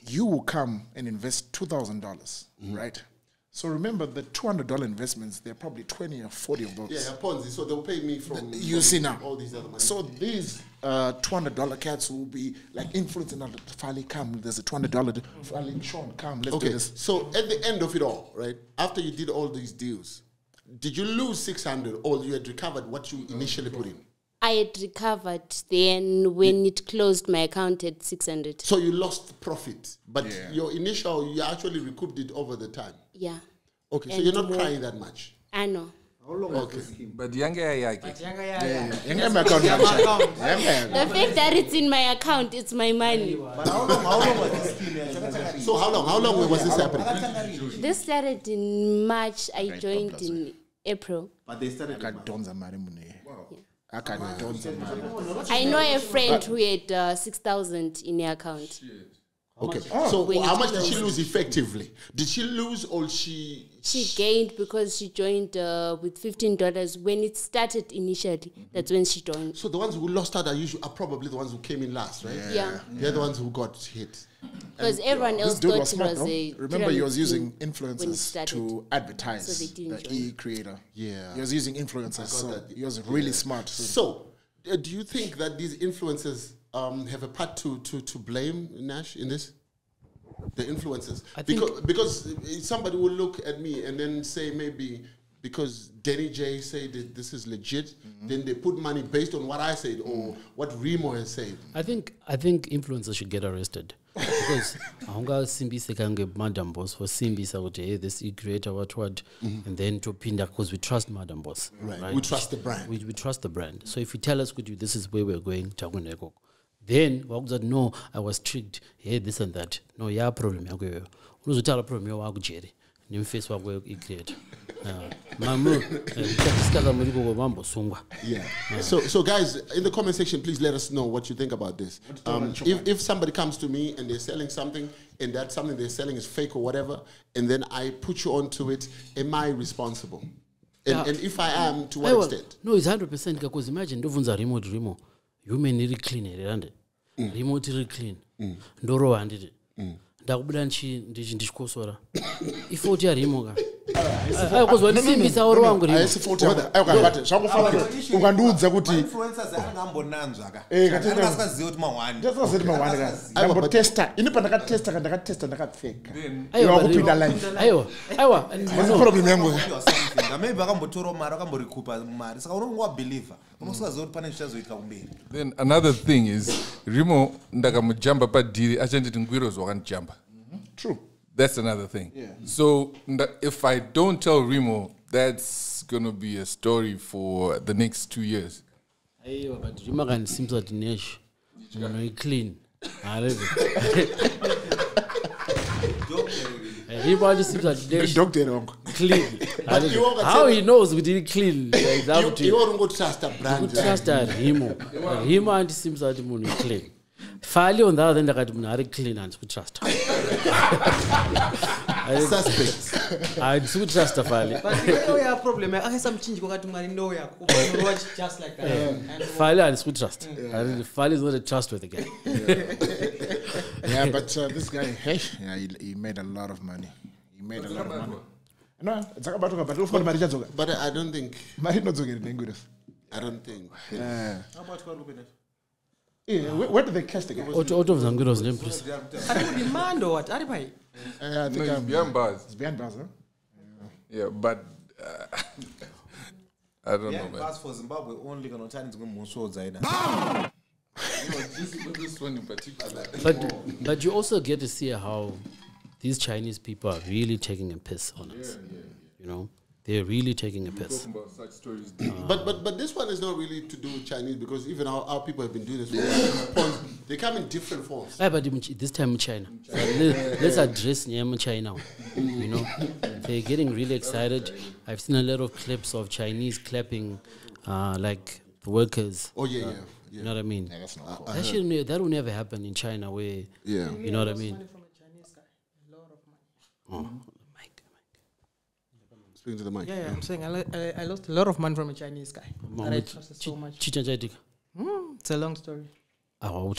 You will come and invest $2,000, right? So remember, the $200 investments, there are probably 20 or 40 of those. Yeah, Ponzi. So they'll pay me from you see now. All these other money. So these $200 cats will be like influencing on the Fali, come. There's a $200 Fali, Sean, come. Let's do this. So at the end of it all, right? After you did all these deals, did you lose 600 or you had recovered what you initially put in? I had recovered. Then when it closed, my account had 600. So you lost profit, but your initial, you actually recouped it over the time. Yeah. Okay, so you're not crying that much. I know. How long was the scheme? But younger, The fact that it's in my account, it's my money. But how long was the scheme? So how long was this happening? This started in March. I joined in April. But they started. I know a friend who had 6,000 in her account. Okay. So how much did she lose effectively? Did she lose or she... She gained because she joined with $15 when it started initially. That's when she joined. So the ones who lost out are probably the ones who came in last, right? Yeah. They're the ones who got hit. Because everyone else thought it was a... Remember, he was using influencers to advertise the e-creator. Yeah. He was using influencers, so he was really smart. So, do you think that these influencers have a part to blame, Nash, in this? The influencers? Because somebody will look at me and then say maybe because Denny J said that this is legit, then they put money based on what I said or what Remo has said. I think influencers should get arrested. Because ahunga simbise kange madam boss for simbisa ukuthi hey this e-creator what and then to pinda because we trust madam boss. Right. We trust the brand. We trust the brand. So if you tell us this is where we're going, then no, I was tricked. Hey, this and that. No, yeah, problem. Unuzotala problem. You are good. You face what we create. Mamu, discuss muri ko mambo sungwa. Yeah. So guys, in the comment section, please let us know what you think about this. If somebody comes to me and they're selling something, and that something they're selling is fake or whatever, and then I put you onto it, am I responsible? And if I am, to what extent? No, it's 100% because imagine ndovunza remote human iri clean erande. Remote iri clean. Ndoro handiti. Ndakubuda ndichikosora. Ifoti ya remote ka. Because ndisimbisa oro wangu remote. Ayisifoti ayokangati zvakufana ungandiudza kuti influencers akangambonanzwa ka. Katika Akaziyo kuti mawani. ndasazeti mawani ka. Ndambotesta. Ini pandakatesta ndakapfeka. Aiwa kupinda live. Aiwa. What's problem yangu? Maybe akambotora mari akamborikupa mari. Saka unongwa believer. Unosaziyo kuti pane chichazoitika kumberi. Then another thing is Rimo ndakamujamba padiri achanditi ngwiro zvakanijamba. True. That's another thing. Yeah. So if I don't tell Remo, that's going to be a story for the next 2 years. Aiwa, but Rimo can seem to Dinesh. Clean. Everybody seems like Dinesh. Doctor Clean. How he knows we did clean? You won't go trust a brand. Trust Remo. Remo and seems like the clean. Finally, on the other end, I got clean and we trust. Suspects. I do trust the Finally. But you know your problem. I have some change. Go to know ya. Watch just like that. Finally, I do trust. Finally is not a trustworthy guy. Yeah, but this guy, hey, yeah, he made a lot of money. He made a lot of money. No, it's about to But I don't think. I don't think. How about Kalupinat? Yeah, where do they cast again? Out of Zanguro's name, please. Are you demand or what? Are you I think No, it's behind bars. It's behind bars, huh? Yeah, but I don't know, Yeah, man. pass for Zimbabwe only gonna turn into Muso Zaida. This one in particular. But you also get to see how these Chinese people are really taking a piss on us. You know, they're really taking a piss. Talking about such stories. But this one is not really to do with Chinese because even our people have been doing this for years. They come in different forms. But this time in China. So let's address China. You know, they're getting really excited. I've seen a lot of clips of Chinese clapping, like the workers. Oh yeah. You know what I mean? Yeah, that's not cool. That will never happen in China where, you know what I mean? From a Chinese guy. A lot of money. Mike. Speaking to the mic. Yeah, I'm saying I lost a lot of money from a Chinese guy. That I trusted so much. It's a long story. Sean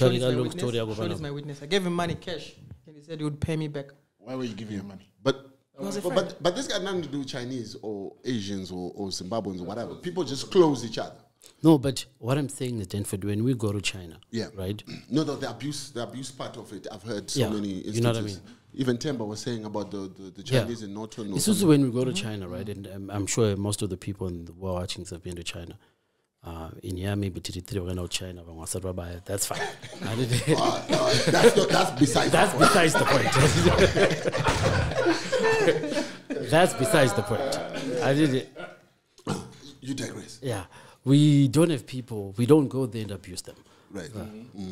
is my witness. I gave him money cash, and he said he would pay me back. Why were you giving him money? But this got nothing to do with Chinese or Asians or Zimbabweans or whatever. People just close each other. No, but what I'm saying is, Denford, when we go to China, right? No, the abuse part of it. I've heard so many instances. You know what I mean? Even Temba was saying about the Chinese in Norton. It's also when we go to China, right? And I'm sure most of the people in the world watching have been to China. In here, maybe 3 we're going to China, but that's fine. That's besides the point. That's besides the point. I did it. You digress. Yeah. We don't have people, we don't go there and abuse them. Right.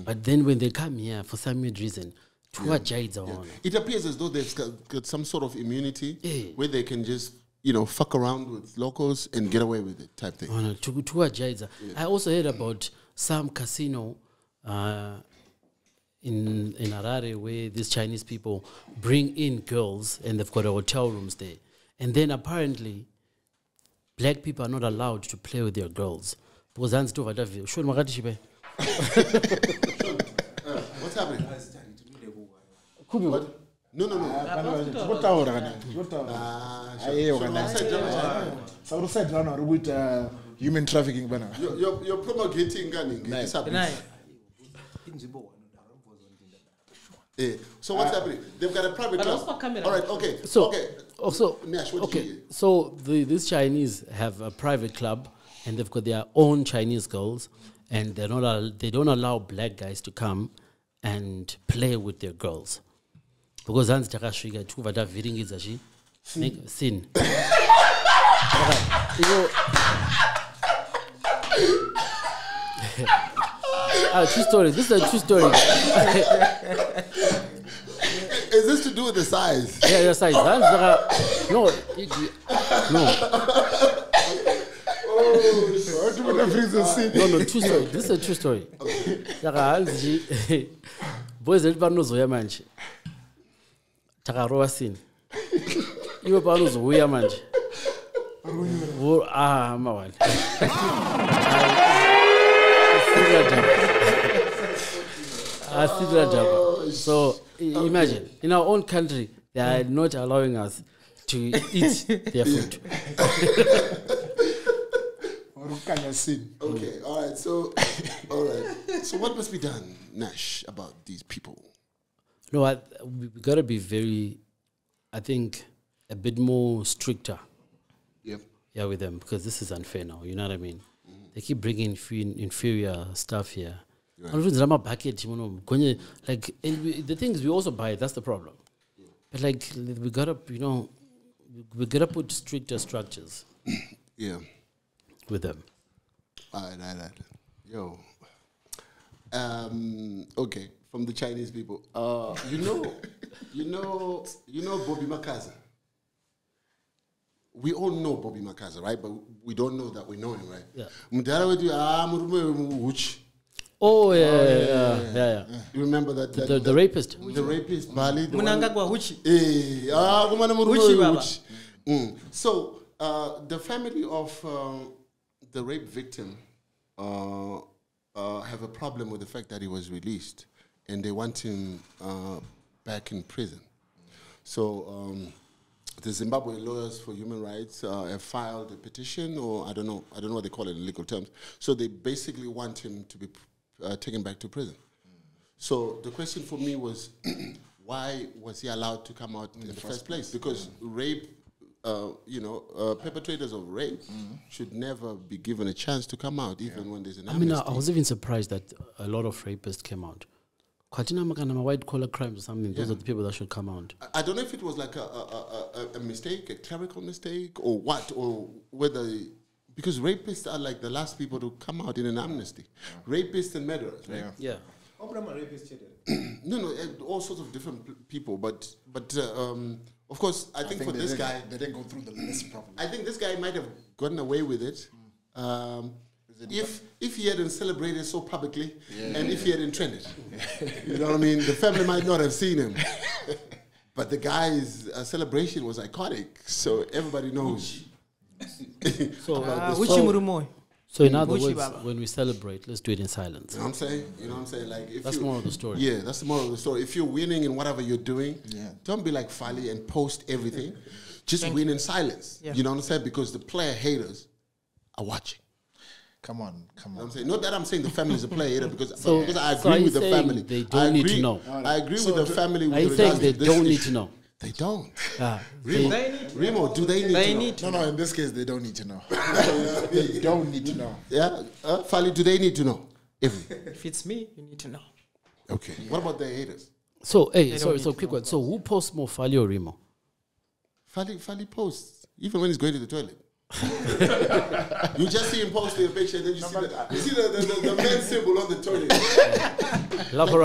But then when they come here, for some weird reason, it appears as though they've got some sort of immunity where they can just, fuck around with locals and get away with it type thing. I also heard about some casino in Harare where these Chinese people bring in girls and they've got hotel rooms there. And then apparently, black people are not allowed to play with their girls. Because that's too What's happening? What? No. Human trafficking. You're promulgating gunning. Nice. So what's happening? They've got a private club. All right, okay. So these Chinese have a private club and they've got their own Chinese girls and they don't allow black guys to come and play with their girls. Because Hans Takashriga tu vada viringiza shi sin. True story. This is a true story. Is this to do with the size? Yeah, the size. No. No, true story. This is a true story. Boys, everybody knows where manje. Takaroa sin. You pa knows where manje. Mawan. So imagine, in our own country, they are not allowing us to eat their food. Okay, all right. So what must be done, Nash, about these people? No, we gotta be very, I think, a bit more stricter. Yep. Yeah, with them, because this is unfair now. You know what I mean? They keep bringing inferior stuff here. Right. Like, the things we also buy, that's the problem. Yeah. But like, we gotta put stricter structures. Yeah. With them. All right. Yo. Okay, from the Chinese people. You know Bobby Makaza. We all know Bobby Makaza, right? But we don't know that we know him, right? Yeah. Oh yeah. You remember that? The rapist. The rapist, Bali. So the family of the rape victim have a problem with the fact that he was released, and they want him back in prison. So the Zimbabwe Lawyers for Human Rights have filed a petition, or I don't know what they call it in legal terms. So they basically want him to be taken back to prison. So the question for me was, why was he allowed to come out in the first place? Because rape, perpetrators of rape should never be given a chance to come out, even when there's an amnesty. I was even surprised that a lot of rapists came out. White collar crimes or something. Those are the people that should come out. I don't know if it was like a mistake, a clerical mistake, or what, or whether. Because rapists are like the last people to come out in an amnesty. Rapists and murderers, right? Yeah. No, all sorts of different people. But of course, I think for this guy, they didn't go through the list properly. I think this guy might have gotten away with it if he hadn't celebrated so publicly, and if he hadn't trended. You know what I mean? The family might not have seen him, but the guy's celebration was iconic, so everybody knows. So in other words, when we celebrate, let's do it in silence. You know what I'm saying? Like, if that's more of the story. Yeah, that's the moral of the story. If you're winning in whatever you're doing, don't be like Fali and post everything. Just win in silence. Yeah. You know what I'm saying? Because the player haters are watching. Come on. You know what I'm saying? Not that I'm saying the family is a player hater, because I agree with the family. They don't need to know. I agree with the family. I think they don't need to know. They don't. Remo, do they need to know? No, in this case, they don't need to know. They don't need to know. Yeah? Fali, do they need to know? If it's me, you need to know. Okay. What about the haters? So, quick one. So, who posts more, Fali or Remo? Fali posts, even when he's going to the toilet. You just see him post a picture, and then you see the man symbol on the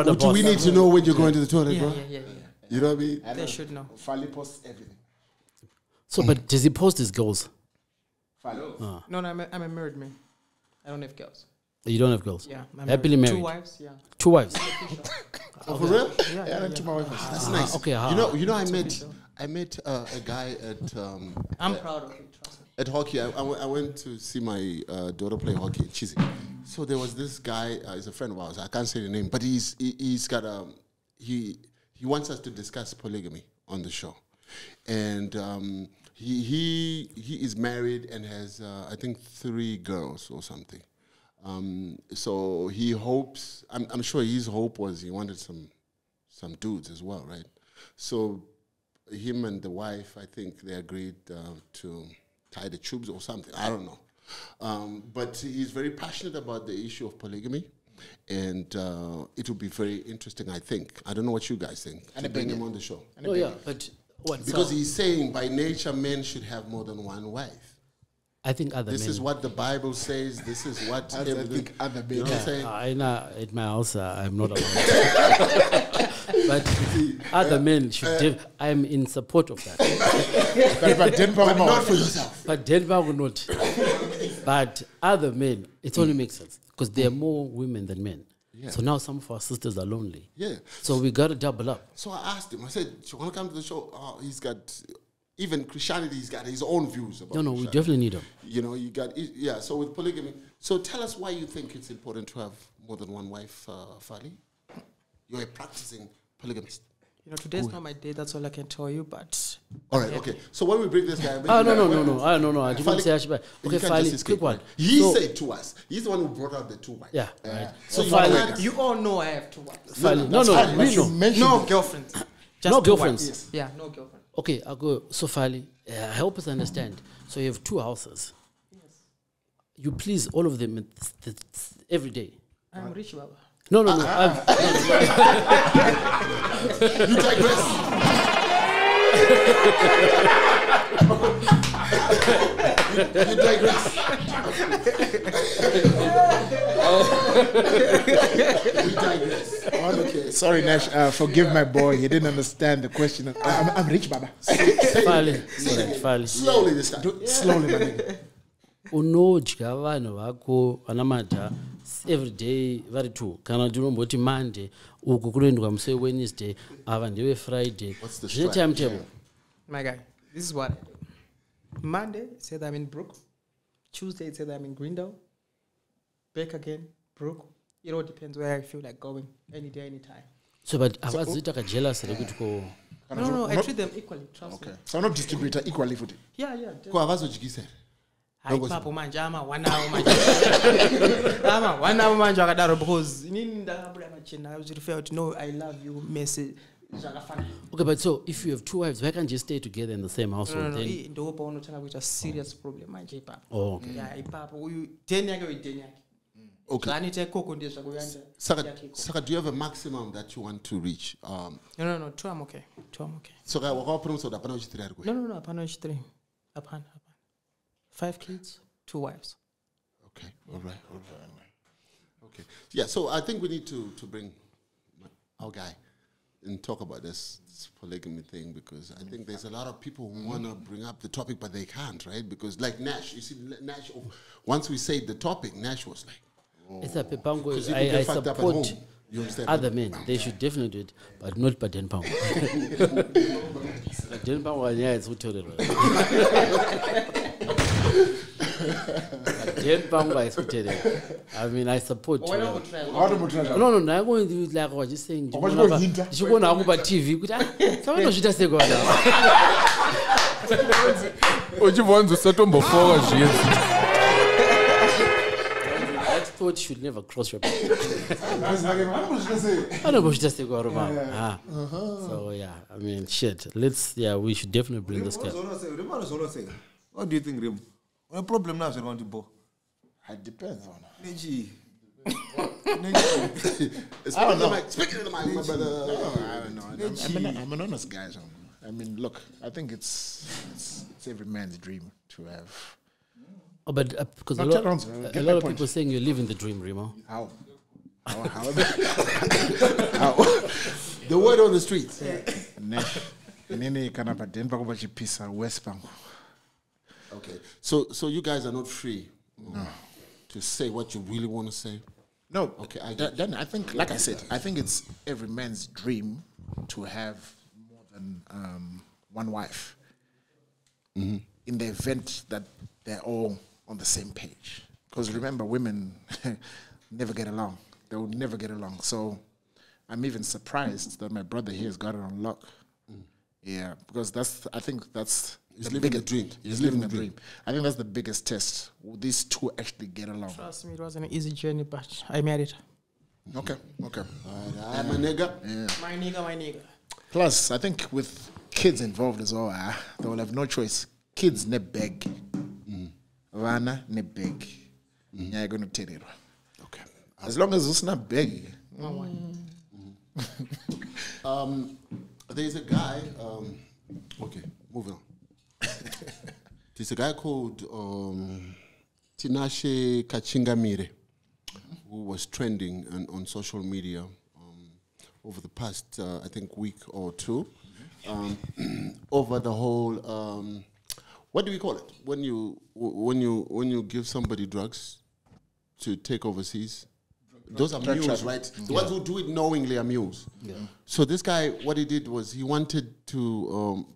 toilet. Do we need to know when you're going to the toilet, bro? Yeah. You know what I mean? They should know. Fali posts everything. So, but does he post his girls? No, I'm a married man. I don't have girls. You don't have girls? Yeah. I'm happily married. 2 wives, yeah. 2 wives? Oh, for real? Yeah. To my wife. That's nice. Okay. You know, I met a guy at. I'm proud of it. Trust me. At hockey, I went to see my daughter play hockey at Chiswick. So there was this guy. He's a friend of ours. I can't say the name, but he's got he wants us to discuss polygamy on the show, and he is married and has I think 3 girls or something. So he hopes. I'm sure his hope was he wanted some dudes as well, right? So him and the wife, I think they agreed to tie the tubes or something. I don't know. But he's very passionate about the issue of polygamy. And it will be very interesting, I think. I don't know what you guys think. And bring him on the show. But what? Because he's saying by nature men should have more than one wife. I think other this men. is what the Bible says. This is what I think other men. You know what I'm saying? I know at my house I'm not allowed. But other men should. I'm in support of that. but not for yourself. But Denver will not. But other men, it only makes sense because there are more women than men. Yeah. So now some of our sisters are lonely. Yeah. So we got to double up. So I asked him. I said, "Do you want to come to the show?" Oh, he's got even Christianity. He's got his own views about. No, we definitely need them. You know, you got So with polygamy, so tell us why you think it's important to have more than one wife, Fali. You're a practicing polygamist. You know, today's not my day. That's all I can tell you. But all right, okay. So when we bring this guy, no. I didn't say Ashba. Okay, Fali, quick one. He said to us, he's the one who brought out the 2 wives. Yeah, right. So Fali, you all know I have 2 wives. Fali, we know. No girlfriends. Just no 2 girlfriends. wives. Yeah, no girlfriend. Okay, I'll go. So Fali, help us understand. So you have 2 houses. Yes. You please all of them every day. I'm rich, Baba. No. You digress. You digress. Okay. Sorry, Nash. Forgive my boy. He didn't understand the question. I'm rich, Baba. Fali. Slowly this time. Slowly, my nigga. Unodya vanhu vako vana madha every day vari 2 kana ndinomboti Monday uku kunoendwa muse Wednesday ava ndeve Friday zvine timetable. My guy, this is what I do. Monday, it said I'm in Brook. Tuesday, it said I'm in Greendale. Back again, Brook. It all depends where I feel like going. Any day, any time. So, but avazita jealous rekuti ko. No, I treat them equally. Trust me. So not distributor equally for it. Yeah. Ko avazojikisa. Papo manje ama 1 hour manje. Ama 1 hour manje akadaro because inini ndakabuda machena I was refer to know I love you message. Okay, but so if you have 2 wives, why can't you stay together in the same household? No. Ndopa unotanga kuita serious problem manje ipapo. Oh, okay. Yeah, ipapo uyu Denny yake uyu Denny yake. Okay. Zanite koko ndiye zvakuyanda. Saka, do you have a maximum that you want to reach? No, 2 I'm okay. So wakapromise kuti apana uchitiri ari kuya. No, apana uchitiri. Apana. 5 kids, 2 wives. Okay, all right. Okay, yeah. So I think we need to bring our guy and talk about this polygamy thing because I think there's a lot of people who want to bring up the topic but they can't, right? Because like Nash, you see, Nash. Once we said the topic, Nash was like, "It's a pepango." I support other men. They should definitely do it, but not Baden Pango. Baden Pango, yeah, it's terrible. I mean, I support. No, I'm going to do like what you're saying. You go now over TV. Someone should just say go now. What you want to settle before that thought should never cross your mind. I don't know what you just say go around. So yeah, I mean, shit. We should definitely bring this guy. What do you think, Rim? What problem now is around the ball? It depends on Neji. I don't know. Speaking of the mic, my brother. I don't know. I'm an honest guy. I mean, look, I think it's every man's dream to have. Oh, but because a lot of people saying you live in the dream, Remo. How? The word on the streets. Okay, so you guys are not free to say what you really want to say. No. Okay, then I think, like I said, I think it's every man's dream to have more than one wife. Mm-hmm. In the event that they're all on the same page. Because remember, women never get along. They will never get along. So I'm even surprised that my brother here has got it on lock. Yeah, because I think that's he's living the dream. He's living the dream. I think that's the biggest test. Will these 2 actually get along? Trust me, it wasn't an easy journey, but I made it. Okay. I'm a nigga. Yeah. My nigga. Plus, I think with kids involved as well, they will have no choice. Kids ne beg. Vana ne beg. You're going to tell it. Okay. As long as it's not begging. There's a guy. Okay, moving on. There's a guy called Tinashe Kachingamire who was trending on social media over the past, I think, week or two, over the whole. What do we call it when you give somebody drugs to take overseas? Those are mules, right? The ones who do it knowingly are mules. Yeah. So this guy, what he did was he wanted to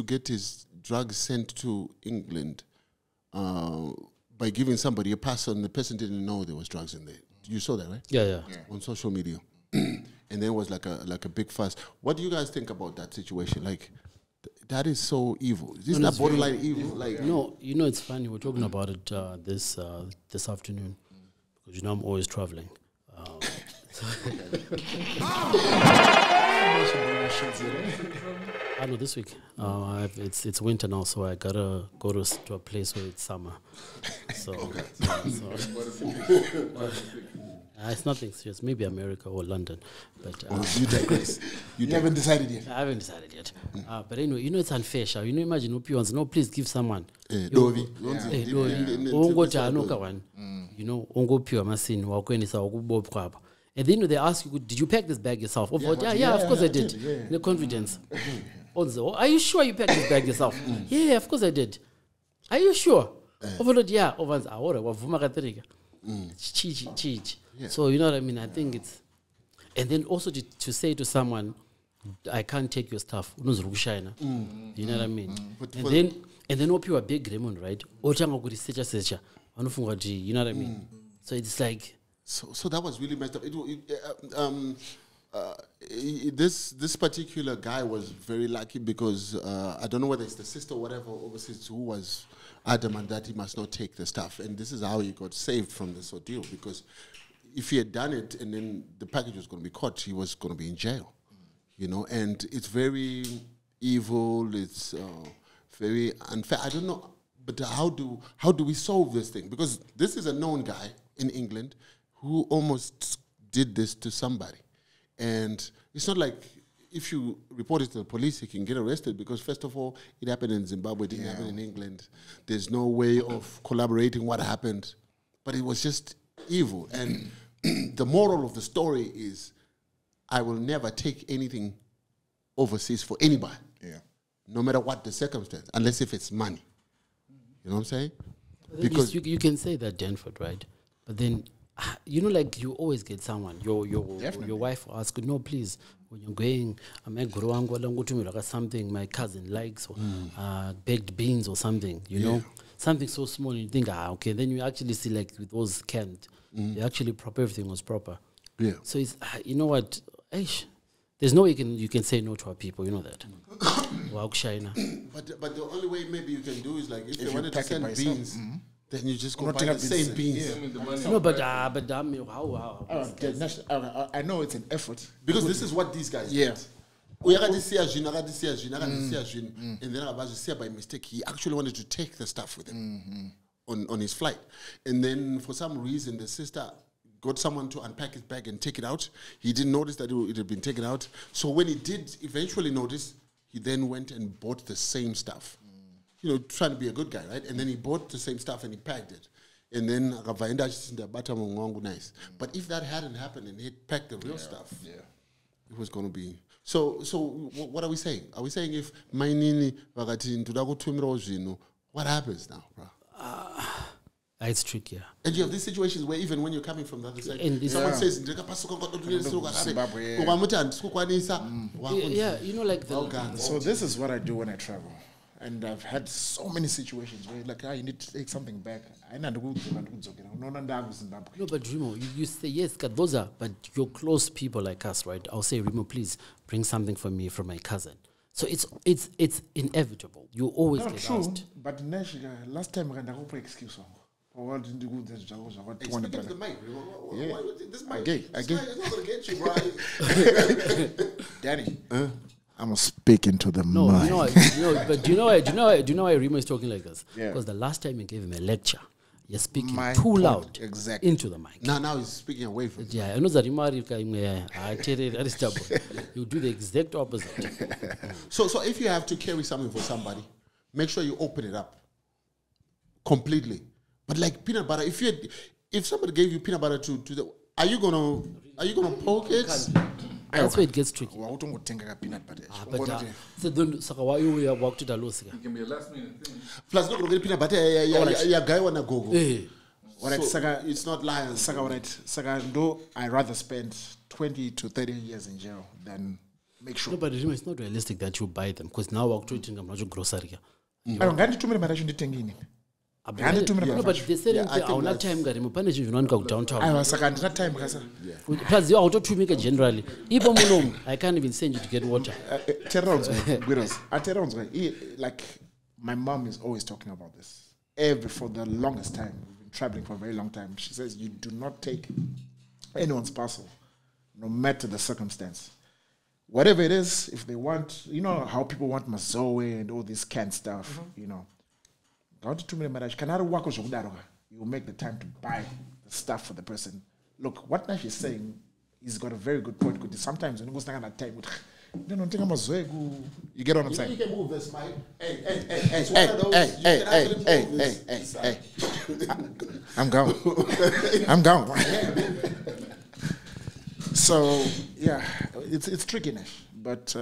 get his drugs sent to England by giving somebody a pass, and the person didn't know there was drugs in there. You saw that, right? Yeah. On social media, and then it was like a big fuss. What do you guys think about that situation? Like, that is so evil. Is that borderline evil? Like, no, it's funny. We're talking about it this afternoon because I'm always traveling. I know this week. It's winter now, so I gotta go to a place where it's summer. So, it's nothing serious. Maybe America or London, but you digress. You haven't decided yet. I haven't decided yet. But anyway, it's unfair. Shall imagine opioids? No, please give someone. And then they ask you, did you pack this bag yourself? Of course I did. The confidence. Also, are you sure you packed this bag yourself? Yeah, of course I did. Are you sure? So you know what I mean? I think it's, and then also to say to someone, I can't take your stuff. You know what I mean? And then what people are big Raymond, right? You know what I mean? So it's like. So that was really messed up. This particular guy was very lucky because I don't know whether it's the sister or whatever overseas who was adamant that he must not take the stuff, and this is how he got saved from this ordeal. Because if he had done it and then the package was going to be caught, he was going to be in jail. And it's very evil. It's very unfair. I don't know, but how do we solve this thing? Because this is a known guy in England who almost did this to somebody. And it's not like if you report it to the police, he can get arrested because, first of all, it happened in Zimbabwe, it didn't happen in England. There's no way of collaborating what happened. But it was just evil. And the moral of the story is I will never take anything overseas for anybody, no matter what the circumstance, unless if it's money. You know what I'm saying? Because you can say that, Danford, right? But then, like you always get someone, your wife will ask, no, please, when you're going, something my cousin likes, or baked beans or something, something so small, and you think, okay, then you actually see like with those canned, they actually everything was proper. Yeah. So it's, you know what, there's no way you can say no to our people, you know that. But the only way maybe you can do is like if they wanted to send beans, then you just go buy the same beans. No, but how? I know it's an effort. Because this is what these guys did. And then by mistake, he actually wanted to take the stuff with him on his flight. And then for some reason, the sister got someone to unpack his bag and take it out. He didn't notice that it had been taken out. So when he did eventually notice, he then went and bought the same stuff. Trying to be a good guy, right? And then he bought the same stuff and he packed it. And then nice. But if that hadn't happened and he'd packed the real stuff, it was going to be. So what are we saying? Are we saying if my nini what happens now, bro? It's trickier. And you have these situations where even when you're coming from the other side, someone says, like so this is what I do when I travel. And I've had so many situations where like, you need to take something back. No, but Remo, you say yes, those are, but your close people like us, right? I'll say, Remo, please bring something for me from my cousin. So it's inevitable. You always get asked. But last time I got an excuse. Expect the mic. This mic. It's not gonna get you, bro. Danny. I'm speaking to the mic. But do you know why Remo is talking like this? Because the last time you gave him a lecture, you're speaking too loud into the mic. Now he's speaking away from it. Yeah, I know that you do the exact opposite. So if you have to carry something for somebody, make sure you open it up completely. But like peanut butter, if somebody gave you peanut butter to Are you gonna poke it? That's where it gets tricky. Wautongotenga peanut butter. But so don't saka why you walk to the losika. It can be a last minute thing. Plus, not gonna get peanut butter. Yeah, guy wanna go. Alright, So, Saka, it's not lions. Saka, alright, Saka, though I rather spend 20 to 30 years in jail than make sure. No, but it's not realistic that you buy them because now walk to it in a grocery. I don't get too many marathon detangini. No, but they're selling our time got him punish you don't go downtown. I was Saka, not time, Kasa. Plus, you auto to make it generally. Even Munom, I can't even send you to get water. Like, my mom is always talking about this. For the longest time, we've been traveling for a very long time. She says, you do not take anyone's parcel, no matter the circumstance. Whatever it is, if they want, you know how people want mazoe and all this canned stuff, you know. You will make the time to buy the stuff for the person. Look, what Nash is saying, he's got a very good point. Because sometimes when you go stand at time, you get what I'm saying? You can move this, Mike. Hey. I'm gone. So yeah, it's tricky, Nash. But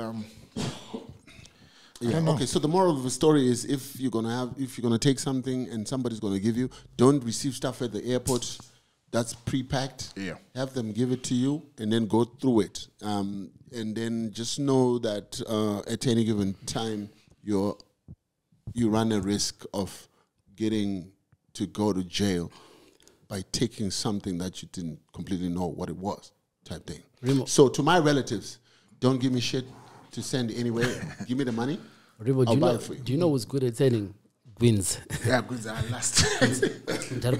yeah. Okay. So the moral of the story is, if you're gonna take something and somebody's gonna give you, don't receive stuff at the airport that's pre-packed. Yeah. Have them give it to you and then go through it. And then just know that at any given time, you run a risk of getting to go to jail by taking something that you didn't completely know what it was, type thing. So to my relatives, don't give me shit to send anywhere. Give me the money. Remo, I'll do you know who's good at sending wins? yeah, goods are last. Don't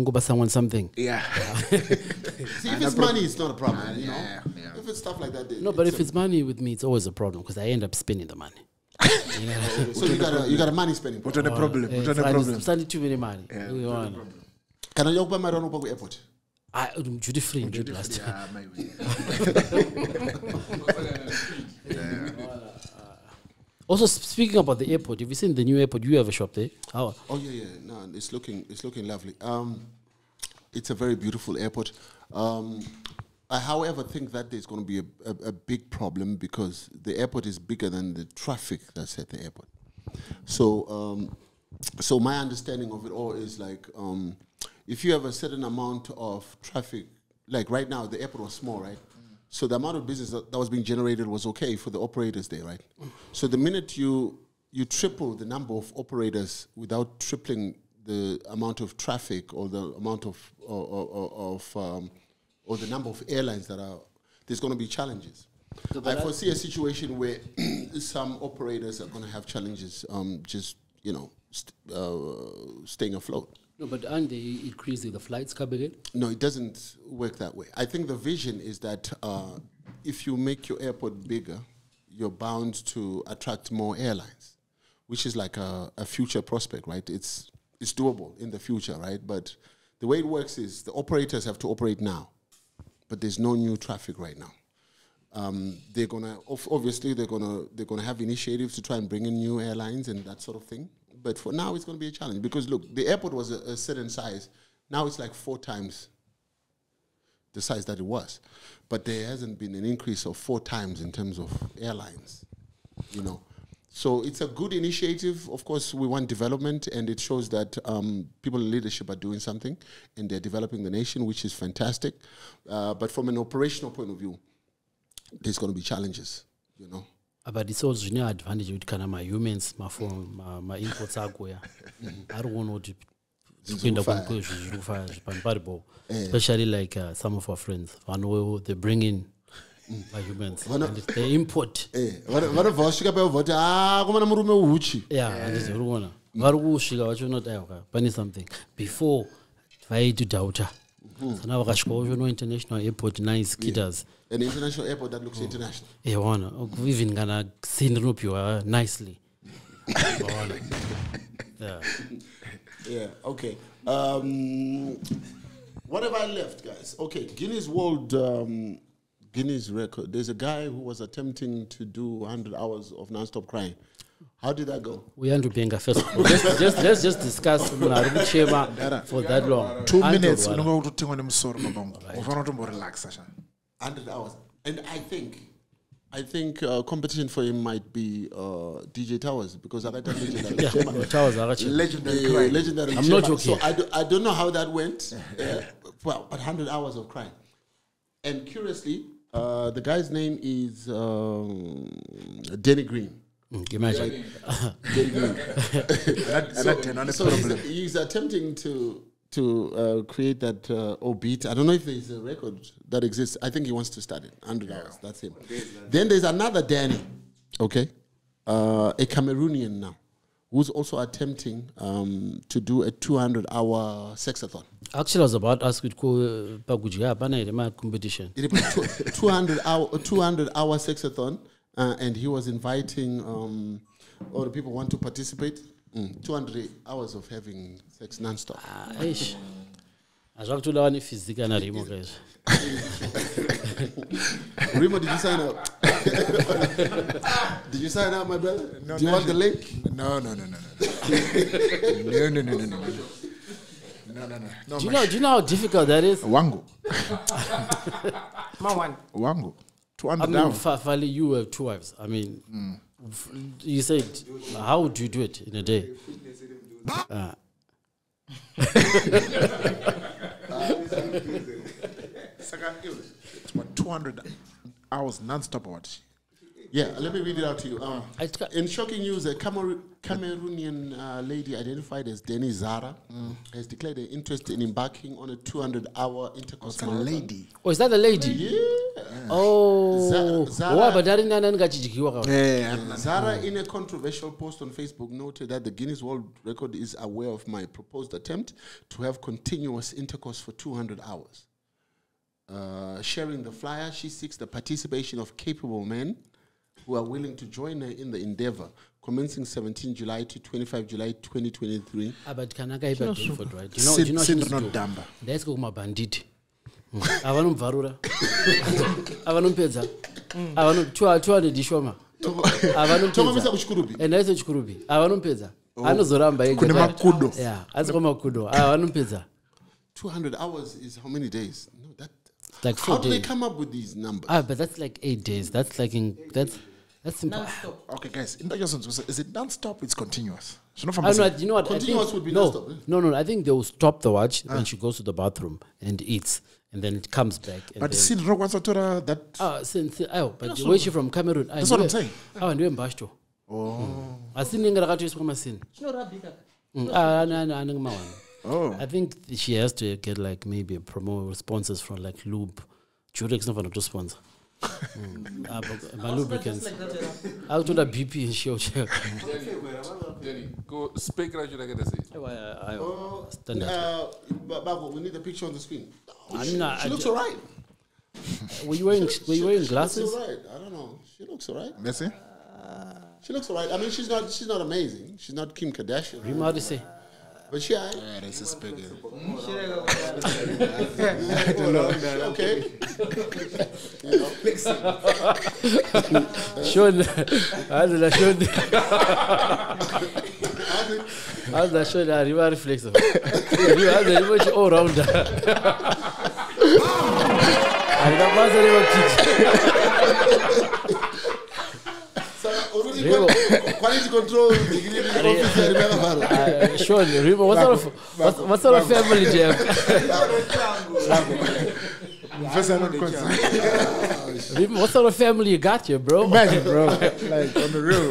go someone something. Yeah. See, if it's money, it's not a problem. You know? If it's stuff like that, no. But if it's money with me, it's always a problem because I end up spending the money. So you got a money spending. What are the problem? What are the problem? Spending too many money. Can I buy my run up airport? Duty free. Last Yeah, maybe. Also, speaking about the airport, have you seen the new airport? You have a shop there. How? Oh yeah. No, it's looking lovely. It's a very beautiful airport. I, however, think that there's going to be a big problem because the airport is bigger than the traffic that's at the airport. So, so my understanding of it all is like, if you have a certain amount of traffic, like right now, the airport was small, right? So the amount of business that was being generated was okay for the operators there, right? So the minute you triple the number of operators without tripling the amount of traffic or the amount of or the number of airlines that are, there's going to be challenges. So I foresee a situation where some operators are going to have challenges, just staying afloat. No, but aren't they increasing the flights coming in? No, it doesn't work that way. I think the vision is that if you make your airport bigger, you're bound to attract more airlines, which is like a future prospect, right? It's doable in the future, right? But the way it works is the operators have to operate now, but there's no new traffic right now. They're gonna have initiatives to try and bring in new airlines and that sort of thing. But for now, it's going to be a challenge because look, the airport was a certain size. Now it's like 4 times the size that it was, but there hasn't been an increase of 4 times in terms of airlines. So it's a good initiative. Of course, we want development, and it shows that people in leadership are doing something, and they're developing the nation, which is fantastic. But from an operational point of view, there's going to be challenges, But it's also an advantage with kind of my humans, my imports are going. I don't want to especially like some of our friends. I know they bring in my humans. And they import. Yeah, and it's something. Before, I do doubt. So now we international airport, nice kidders. An international airport that looks international. Yeah, one. Even gonna send you nicely. Yeah. Okay. What have I left, guys? Okay, Guinness record. There's a guy who was attempting to do 100 hours of non-stop crying. How did that go? We want to be first of all. Let's just discuss for that long. 2 minutes. We don't go to tingo nemsoro babongo. Ufana to relax sasha. 100 hours. And I think competition for him might be DJ Towers because I got legendary. Towers are actually legendary. I'm not joking. So I don't know how that went. But 100 hours of crime. And curiously, the guy's name is Denny Green. Imagine. Denny Green. So he's attempting to create that beat. I don't know if there's a record that exists. I think he wants to start it. 100 hours. That's him. Then there's another Danny, okay, a Cameroonian now, who's also attempting to do a 200-hour sexathon. Actually, I was about to ask you to go competition. 200-hour sexathon, and he was inviting all the people who want to participate. 200 hours of having sex non-stop. Eish. I talked to the one physical and Remo guys. Remo, did you sign up? Did you sign up, my brother? No, do you want the link? No. No. Do you know how difficult that is? Wangu. Wangu. 200 I mean, down. Fali, you have 2 wives. I mean, you said, how do you do it in a day? It's about 200 hours non-stop watch. Yeah, let me read it out to you. In shocking news, a Cameroonian lady identified as Denny Zara has declared an interest in embarking on a 200-hour intercourse marathon. Lady. Oh, is that a lady? Yeah. Oh. Zara, in a controversial post on Facebook, noted that the Guinness World Record is aware of my proposed attempt to have continuous intercourse for 200 hours. Sharing the flyer, she seeks the participation of capable men who are willing to join her in the endeavor, commencing 17 July to 25 July 2023. But can I get a different, right? You know what she's doing? Let's go to my bandit. I want to varura. I want to pizza. I want to dishoma. I want to pizza. And that's a chikurubi. I want to pizza. I know Zoramba. Yeah, I want to pizza. 200 hours is how many days? No, that. Like 4 days. How do they come up with these numbers? But that's like 8 days. That's like that's non-stop. Okay, guys, is it non-stop? It's continuous. You know what? Continuous would be non-stop. No. I think they will stop the watch when she goes to the bathroom and eats, and then it comes back. But still, no one's that. But where she from? Cameroon. That's what I'm saying. And we're Mbashto. Oh. I think I think she has to get like maybe promote sponsors from like Lube. Jurex not to sponsor. My lubricants. I'll do the BP and show. Denny, go speak right. You're gonna say. Bago, we need a picture on the screen. She looks alright. Were you wearing glasses? She looks alright. I don't know. She looks alright. Let's see. She looks alright. I mean, she's not amazing. She's not Kim Kardashian. Rima, how do you say? But she Yeah, this is big. okay. Sean, how's that Sean? Rima reflexive. You have the much all rounder. I don't want to quality control. Sean, Rima, what sort of family do you have? Rima, what sort of family you got here, bro? Imagine, bro. Like on the real.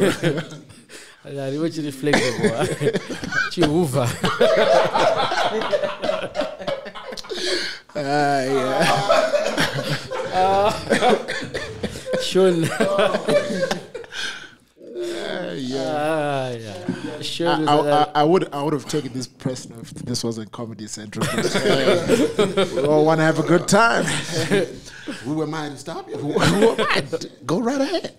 You want you reflexive, boy. Chihuahua. Sean. Sure. I would have taken this press if this wasn't Comedy Central. We all want to have a good time. Who am I to stop you? Who am I? Go right ahead.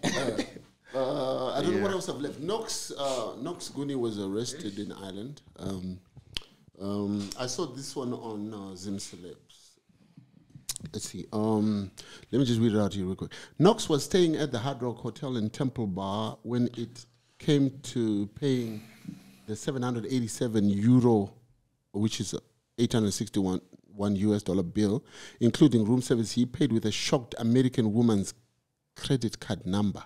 I don't know what else I've left. Knox Guni was arrested in Ireland. I saw this one on Zim Celebs. Let's see. Let me just read it out to you real quick. Knox was staying at the Hard Rock Hotel in Temple Bar when it came to paying the 787 euro, which is 861 US dollar bill, including room service, he paid with a shocked American woman's credit card number.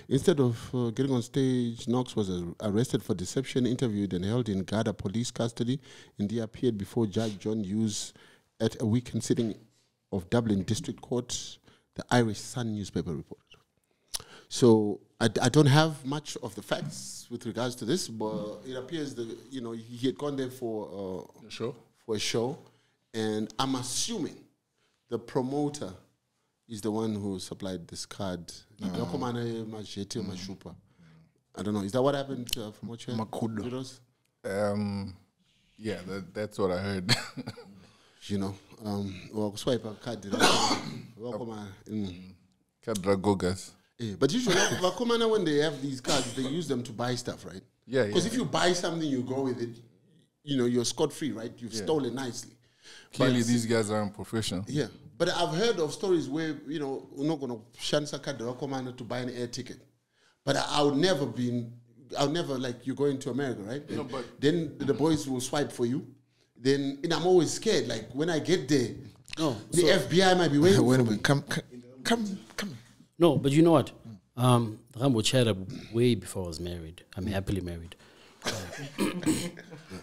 Instead of getting on stage, Knox was arrested for deception, interviewed, and held in Garda police custody. And he appeared before Judge John Hughes at a weekend sitting of Dublin District Court, the Irish Sun newspaper reported. So I don't have much of the facts with regards to this, but it appears that he had gone there for a show, and I'm assuming the promoter is the one who supplied this card. I don't know. Is that what happened from what you heard? Yeah, that's what I heard. Swipe a card. Kadragogas. But usually, when they have these cards, they use them to buy stuff, right? Yeah. Because if you buy something, you go with it, you're scot-free, right? You've stolen nicely. Clearly, these guys aren't professional. Yeah. But I've heard of stories where, we're not going to shansa card to buy an air ticket. But I'll never like, you go into America, right? No, but then the boys will swipe for you. Then, and I'm always scared, like, when I get there, the FBI might be waiting for me. Come. No, but you know what? Rambo chatted way before I was married. I'm happily married.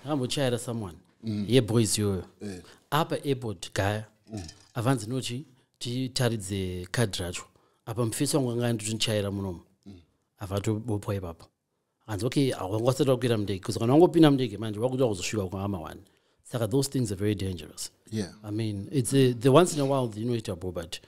Rambo chatted someone. Yeah, boys, you. Apa airport guy. Avance nochi. Ti taridze card racho. Apa mfisa nganga ndichinchaira munomu. Avato bopoye papa. And okay, I want to talk with them because when I go pin mdeke, man, you walk down the sugar kwa ama one. So those things are very dangerous. Yeah. I mean, it's the once in a while it's a but.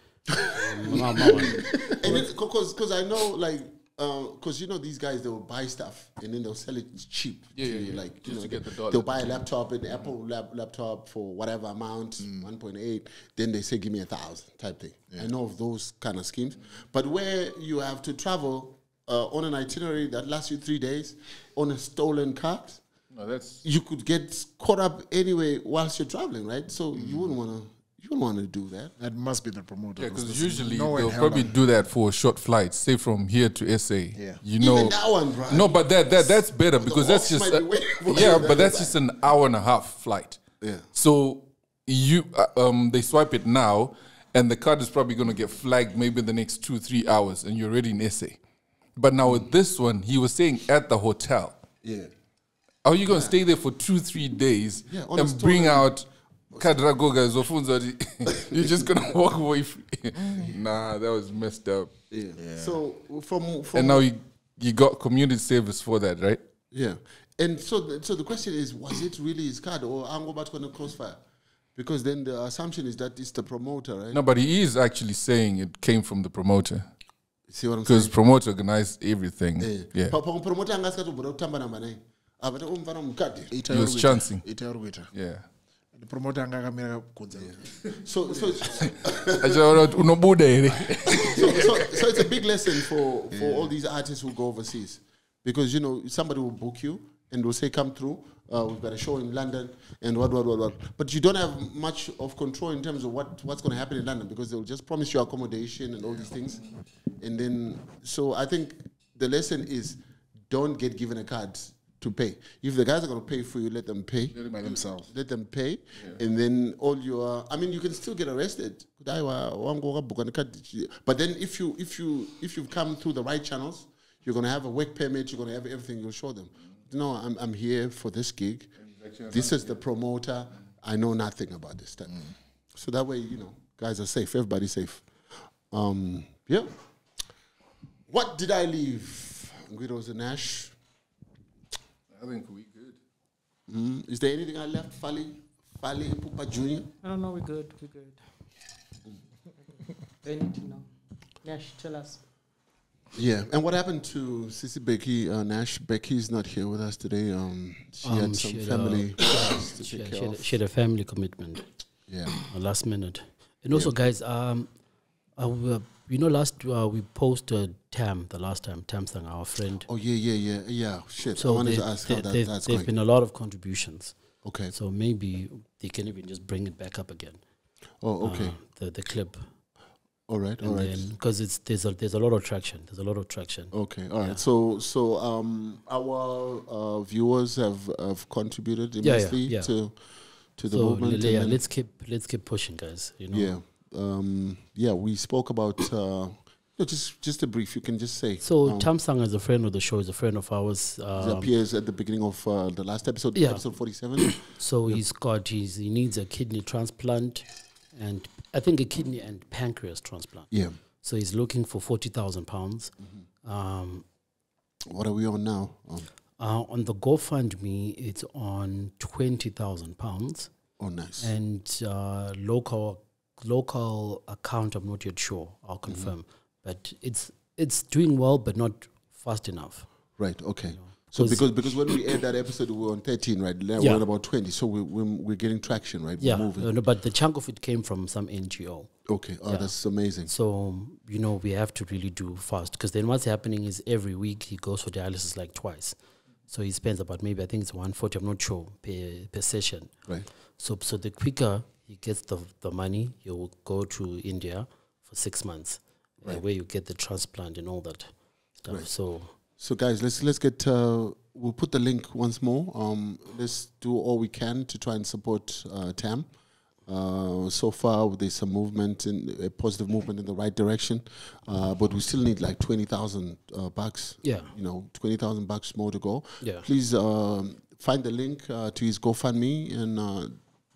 Because I know, like, because these guys, they will buy stuff and then they'll sell it cheap. Like, just to get the dollar. They'll buy a laptop, an Apple laptop for whatever amount, 1.8. Then they say, give me 1,000 type thing. Yeah. I know of those kind of schemes. But where you have to travel on an itinerary that lasts you 3 days on a stolen card, you could get caught up anyway whilst you're traveling, right? So you wouldn't want to do that. That must be the promoter. Yeah, because usually they'll probably do that for a short flight, say from here to SA. Yeah. Even that one, bro. No, but that's better because that's just but that's just an hour and a half flight. Yeah. So they swipe it now, and the card is probably going to get flagged maybe in the next 2-3 hours, and you're already in SA. But now with this one, he was saying at the hotel. Yeah. Are you going to stay there for 2-3 days and bring out Kadragoga Zofunzari? You're just going to walk away. Nah, that was messed up. Yeah. So from and now you got community service for that, right? Yeah. And so the question is, was it really his card or Angobat going to crossfire? Because then the assumption is that it's the promoter, right? No, but he is actually saying it came from the promoter. See what I'm saying? Because promoter organized everything. Yeah. Promoter he was chancing. Yeah. The promoter angakamira kunza. So it's a big lesson for all these artists who go overseas, because somebody will book you and will say, come through, we've got a show in London and what, but you don't have much of control in terms of what's going to happen in London, because they'll just promise you accommodation and all these things. And then, so I think the lesson is, don't get given a card to pay. If the guys are going to pay for you, let them pay. Let them by themselves. Let them pay. Yeah. And then you can still get arrested. But then if you've come through the right channels, you're going to have a work permit, you're going to have everything, you'll show them. No, I'm here for this gig. This is the promoter. I know nothing about this stuff. So that way, guys are safe. Everybody's safe. Yeah. What did I leave? Guidos and Nash. I think we good. Is there anything I left? Fali Pupa Jr.? I don't know, we're good. They need to know. Nash, tell us. Yeah, and what happened to Sissy Becky, Nash? Becky's not here with us today. She had some family to take care of. She had a family commitment. Yeah. Last minute. And also, guys, last we posted Tam the last time. Tam sang, our friend. Oh yeah. Shit. So I wanted to ask how that's going. There've been a lot of contributions. Okay. So maybe they can even just bring it back up again. Oh, okay. The clip. All right, all right. Because there's a lot of traction. There's a lot of traction. Okay, all right. So our viewers have contributed immensely to the movement. Let's keep pushing, guys. You know. Yeah. We spoke about just a brief. You can just say. So Tamsang is a friend of the show. Is a friend of ours. He appears at the beginning of the last episode. Episode 47. So he needs a kidney transplant, and I think a kidney and pancreas transplant. Yeah. So he's looking for £40,000. What are we on now? On the GoFundMe, it's on £20,000. Oh, nice. And local account, I'm not yet sure. I'll confirm. But it's doing well, but not fast enough. Right. Okay. So because when we aired that episode, we were on 13, right? Now we're on about 20. So we're getting traction, right? Yeah. We're moving. No, but the chunk of it came from some NGO. Okay. Oh, that's amazing. So, we have to really do fast. Because then what's happening is every week he goes for dialysis like twice. So he spends about maybe, I think it's 140, I'm not sure, per session. Right. So the quicker he gets the money, he'll go to India for 6 months, where you get the transplant and all that stuff. Right. So guys, let's get. We'll put the link once more. Let's do all we can to try and support Tam. So far, there's some movement, a positive movement in the right direction, but we still need like $20,000. Yeah, $20,000 more to go. Yeah. Please find the link to his GoFundMe in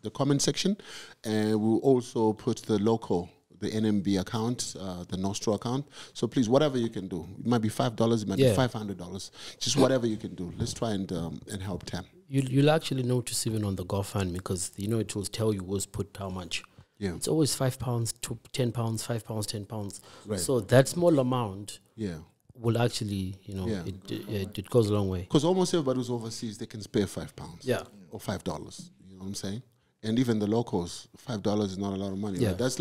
the comment section, and we'll also put the NMB account, the Nostro account. So please, whatever you can do. It might be $5, it might be $500. Just whatever you can do. Let's try and help Tam. You'll actually notice even on the GoFundMe, because it will tell you who's put how much. Yeah. It's always £5 to £10, £5, £10. Right. So that small amount will actually, it goes a long way. Because almost everybody who's overseas, they can spare £5. Yeah. Or $5. You know what I'm saying? And even the locals, $5 is not a lot of money. Yeah. Right? That's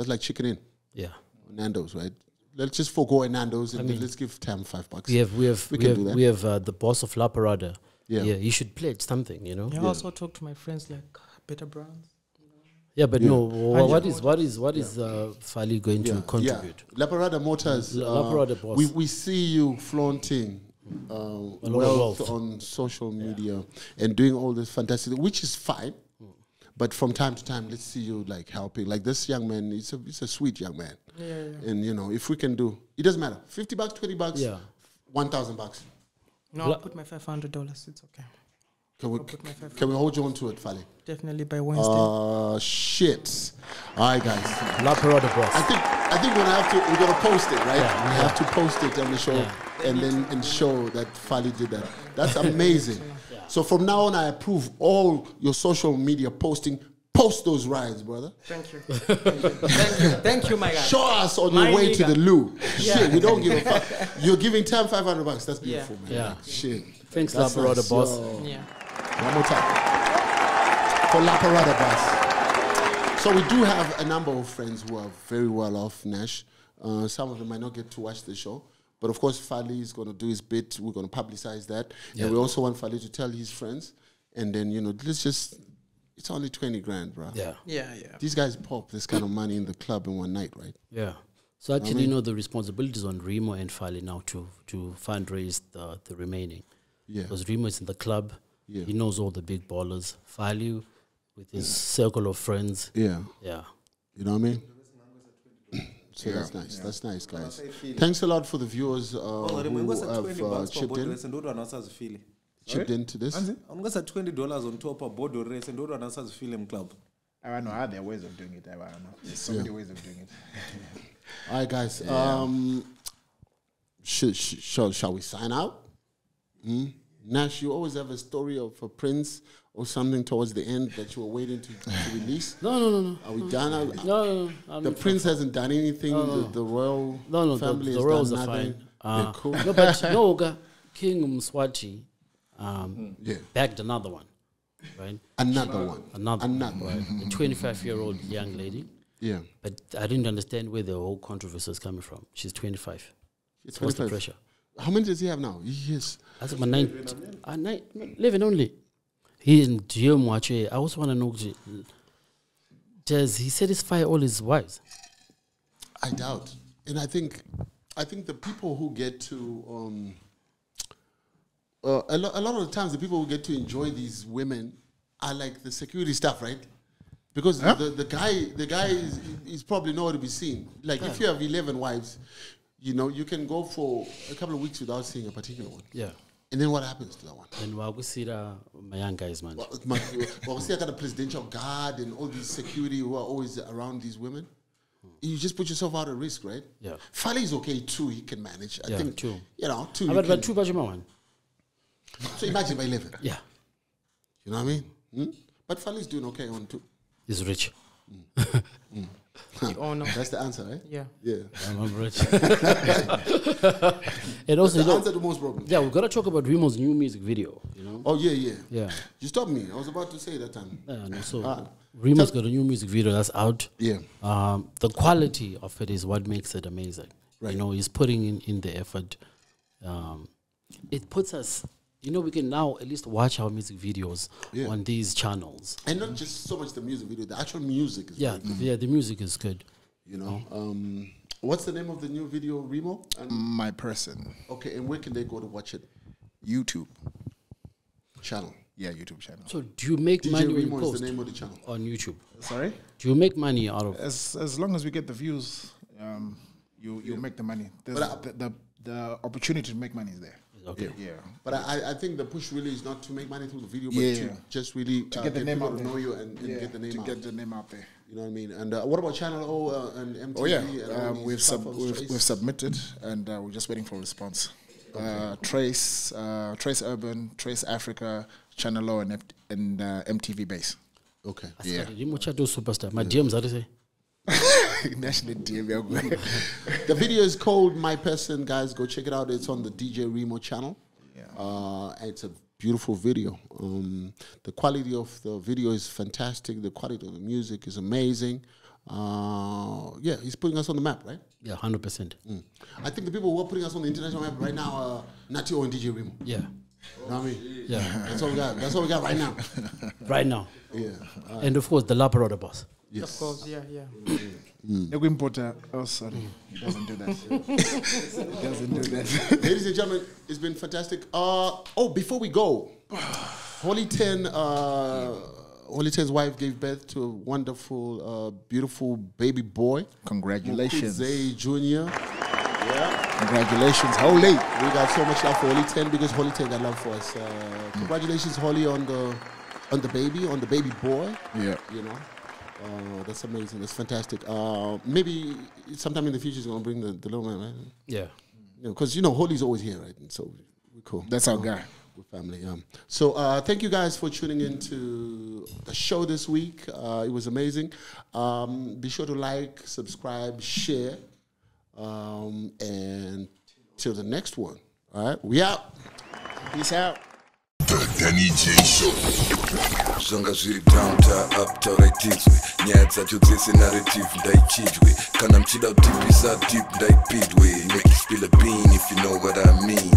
like chicken in. Yeah. Nando's, right? Let's just forego a Nando's and let's give Tam $5. We have the boss of La Parada. Yeah. You should pledge something, I also talk to my friends like Better Browns. Yeah, but no. What is Fali going to contribute? La Parada Motors. La Parada boss. We see you flaunting wealth on social media and doing all this fantastic, which is fine. But from time to time, let's see you like helping. Like this young man, he's a sweet young man. Yeah. And if we can do, it doesn't matter. $50, $20, $1,000. No, I'll put my $500. It's okay. Can we hold you on to it, Fali? Definitely by Wednesday. Shit. All right, guys. La Parada boss. I think we're gonna post it, right? Yeah, we have to post it on the show and show that Fali did that. That's amazing. So from now on, I approve all your social media posting. Post those rides, brother. Thank you. Thank you, my guy. Show us on your way to the loo. Shit, we don't give a fuck. You're giving Tam $500. That's beautiful, man. Yeah. Shit. Thanks, La Parada boss. Yeah. One more time. For La Parada boss. So we do have a number of friends who are very well off, Nash. Some of them might not get to watch the show. But of course, Fali is going to do his bit. We're going to publicize that. Yeah. And we also want Fali to tell his friends. And then, it's only 20 grand, bro. Yeah. These guys pop this kind of money in the club in one night, right? Yeah. So actually, the responsibilities on Remo and Fali now to fundraise the remaining. Yeah. Because Remo is in the club. Yeah. He knows all the big ballers. Fali with his circle of friends. Yeah. Yeah. You know what I mean? So that's nice. Yeah. That's nice, guys. Thanks a lot for the viewers who have chipped in. Chipped into this. I'm going to $20 on top of board race and don't answer the film club. I don't know how there are ways of doing it. I don't know. There's so many ways of doing it. All right, guys. Shall we sign out? Nash, you always have a story of a prince or something towards the end that you were waiting to release? No. Are we done? No. The prince hasn't done anything. The royal family the has royals done are nothing. fine. Cool. No, but King Mswati bagged another one, right? Another one. Right? A 25-year-old young lady. Yeah. But I didn't understand where the whole controversy is coming from. She's 25. What's the pressure? How many does he have now? Yes. I think 11 only. He in GM I also want to know, does he satisfy all his wives? I doubt. And I think the people who get to a lot of the times the people who get to enjoy these women are like the security staff, right? Because the guy is probably nowhere to be seen. Like if you have 11 wives, you know, you can go for a couple of weeks without seeing a particular one. Yeah. And then what happens to that one? And we see my young guys, man. We see a presidential guard and all these security who are always around these women. You just put yourself out at risk, right? Yeah. Fali is okay too. He can manage. I think true. You know, two. But two budget one. So imagine by 11. Yeah. You know what I mean? But Fali is doing okay on 2. He's rich. Oh no. That's the answer, right? Yeah. Yeah. I'm rich. And also, that's the answer to most problems. Yeah, we've got to talk about Remo's new music video. You know? Oh yeah. Yeah. You stopped me. I was about to say that time. No, so Remo's got a new music video that's out. Yeah. The quality of it is what makes it amazing. Right. You know, he's putting in the effort. It puts us. You know, we can now at least watch our music videos on these channels. And not just so much the music video, the actual music is good. Yeah, the music is good. You know, what's the name of the new video, Remo? My Person. Okay, and where can they go to watch it? YouTube channel. Yeah, YouTube channel. So do you make DJ money when Remo you post is the name of the channel. On YouTube? Sorry? Do you make money out of as long as we get the views, you make the money. The opportunity to make money is there. Okay. Yeah. But I think the push really is not to make money through the video, but to just really to get the name out to know you and get the name out. To get the name out there. You know what I mean? And what about Channel O and MTV? Oh yeah, and we've submitted and we're just waiting for a response. Trace Urban, Trace Africa, Channel O and MTV Base. Okay. Yeah. Superstar. My DMs, how do you say? National DM. The video is called My Person, guys. Go check it out. It's on the DJ Remo channel. Yeah. It's a beautiful video. The quality of the video is fantastic. The quality of the music is amazing. Yeah, he's putting us on the map, right? Yeah, 100%. I think the people who are putting us on the international map right now are Natio and DJ Remo. Yeah. You know what I mean? Yeah. That's all we got. That's all we got right now. Right now. Yeah. And of course, the Laparada boss. Yes. Of course, yeah. Oh, sorry. He doesn't do that. He doesn't do that. Ladies and gentlemen, it's been fantastic. Before we go, Holy 10, Holy 10's wife gave birth to a wonderful, beautiful baby boy. Congratulations. Zay Jr. Yeah. Congratulations, Holy. We got so much love for Holy 10 because Holy 10 got love for us. Congratulations, Holy, on the baby boy. Yeah. You know. That's amazing. That's fantastic. Maybe sometime in the future he's gonna bring the little man, right? Yeah. Because Holy's always here, right? And so we're cool. That's our guy. We're family. So thank you guys for tuning in to the show this week. It was amazing. Be sure to like, subscribe, share, and till the next one. All right, we out. Peace out. The Denny J Show. Zvanga zviri down to up tauraidzwe nyaya dzacho dzese narrative ndaichidwe kana mchida kutipisa deep ndaipidwe make you spill a bean if you know what I mean.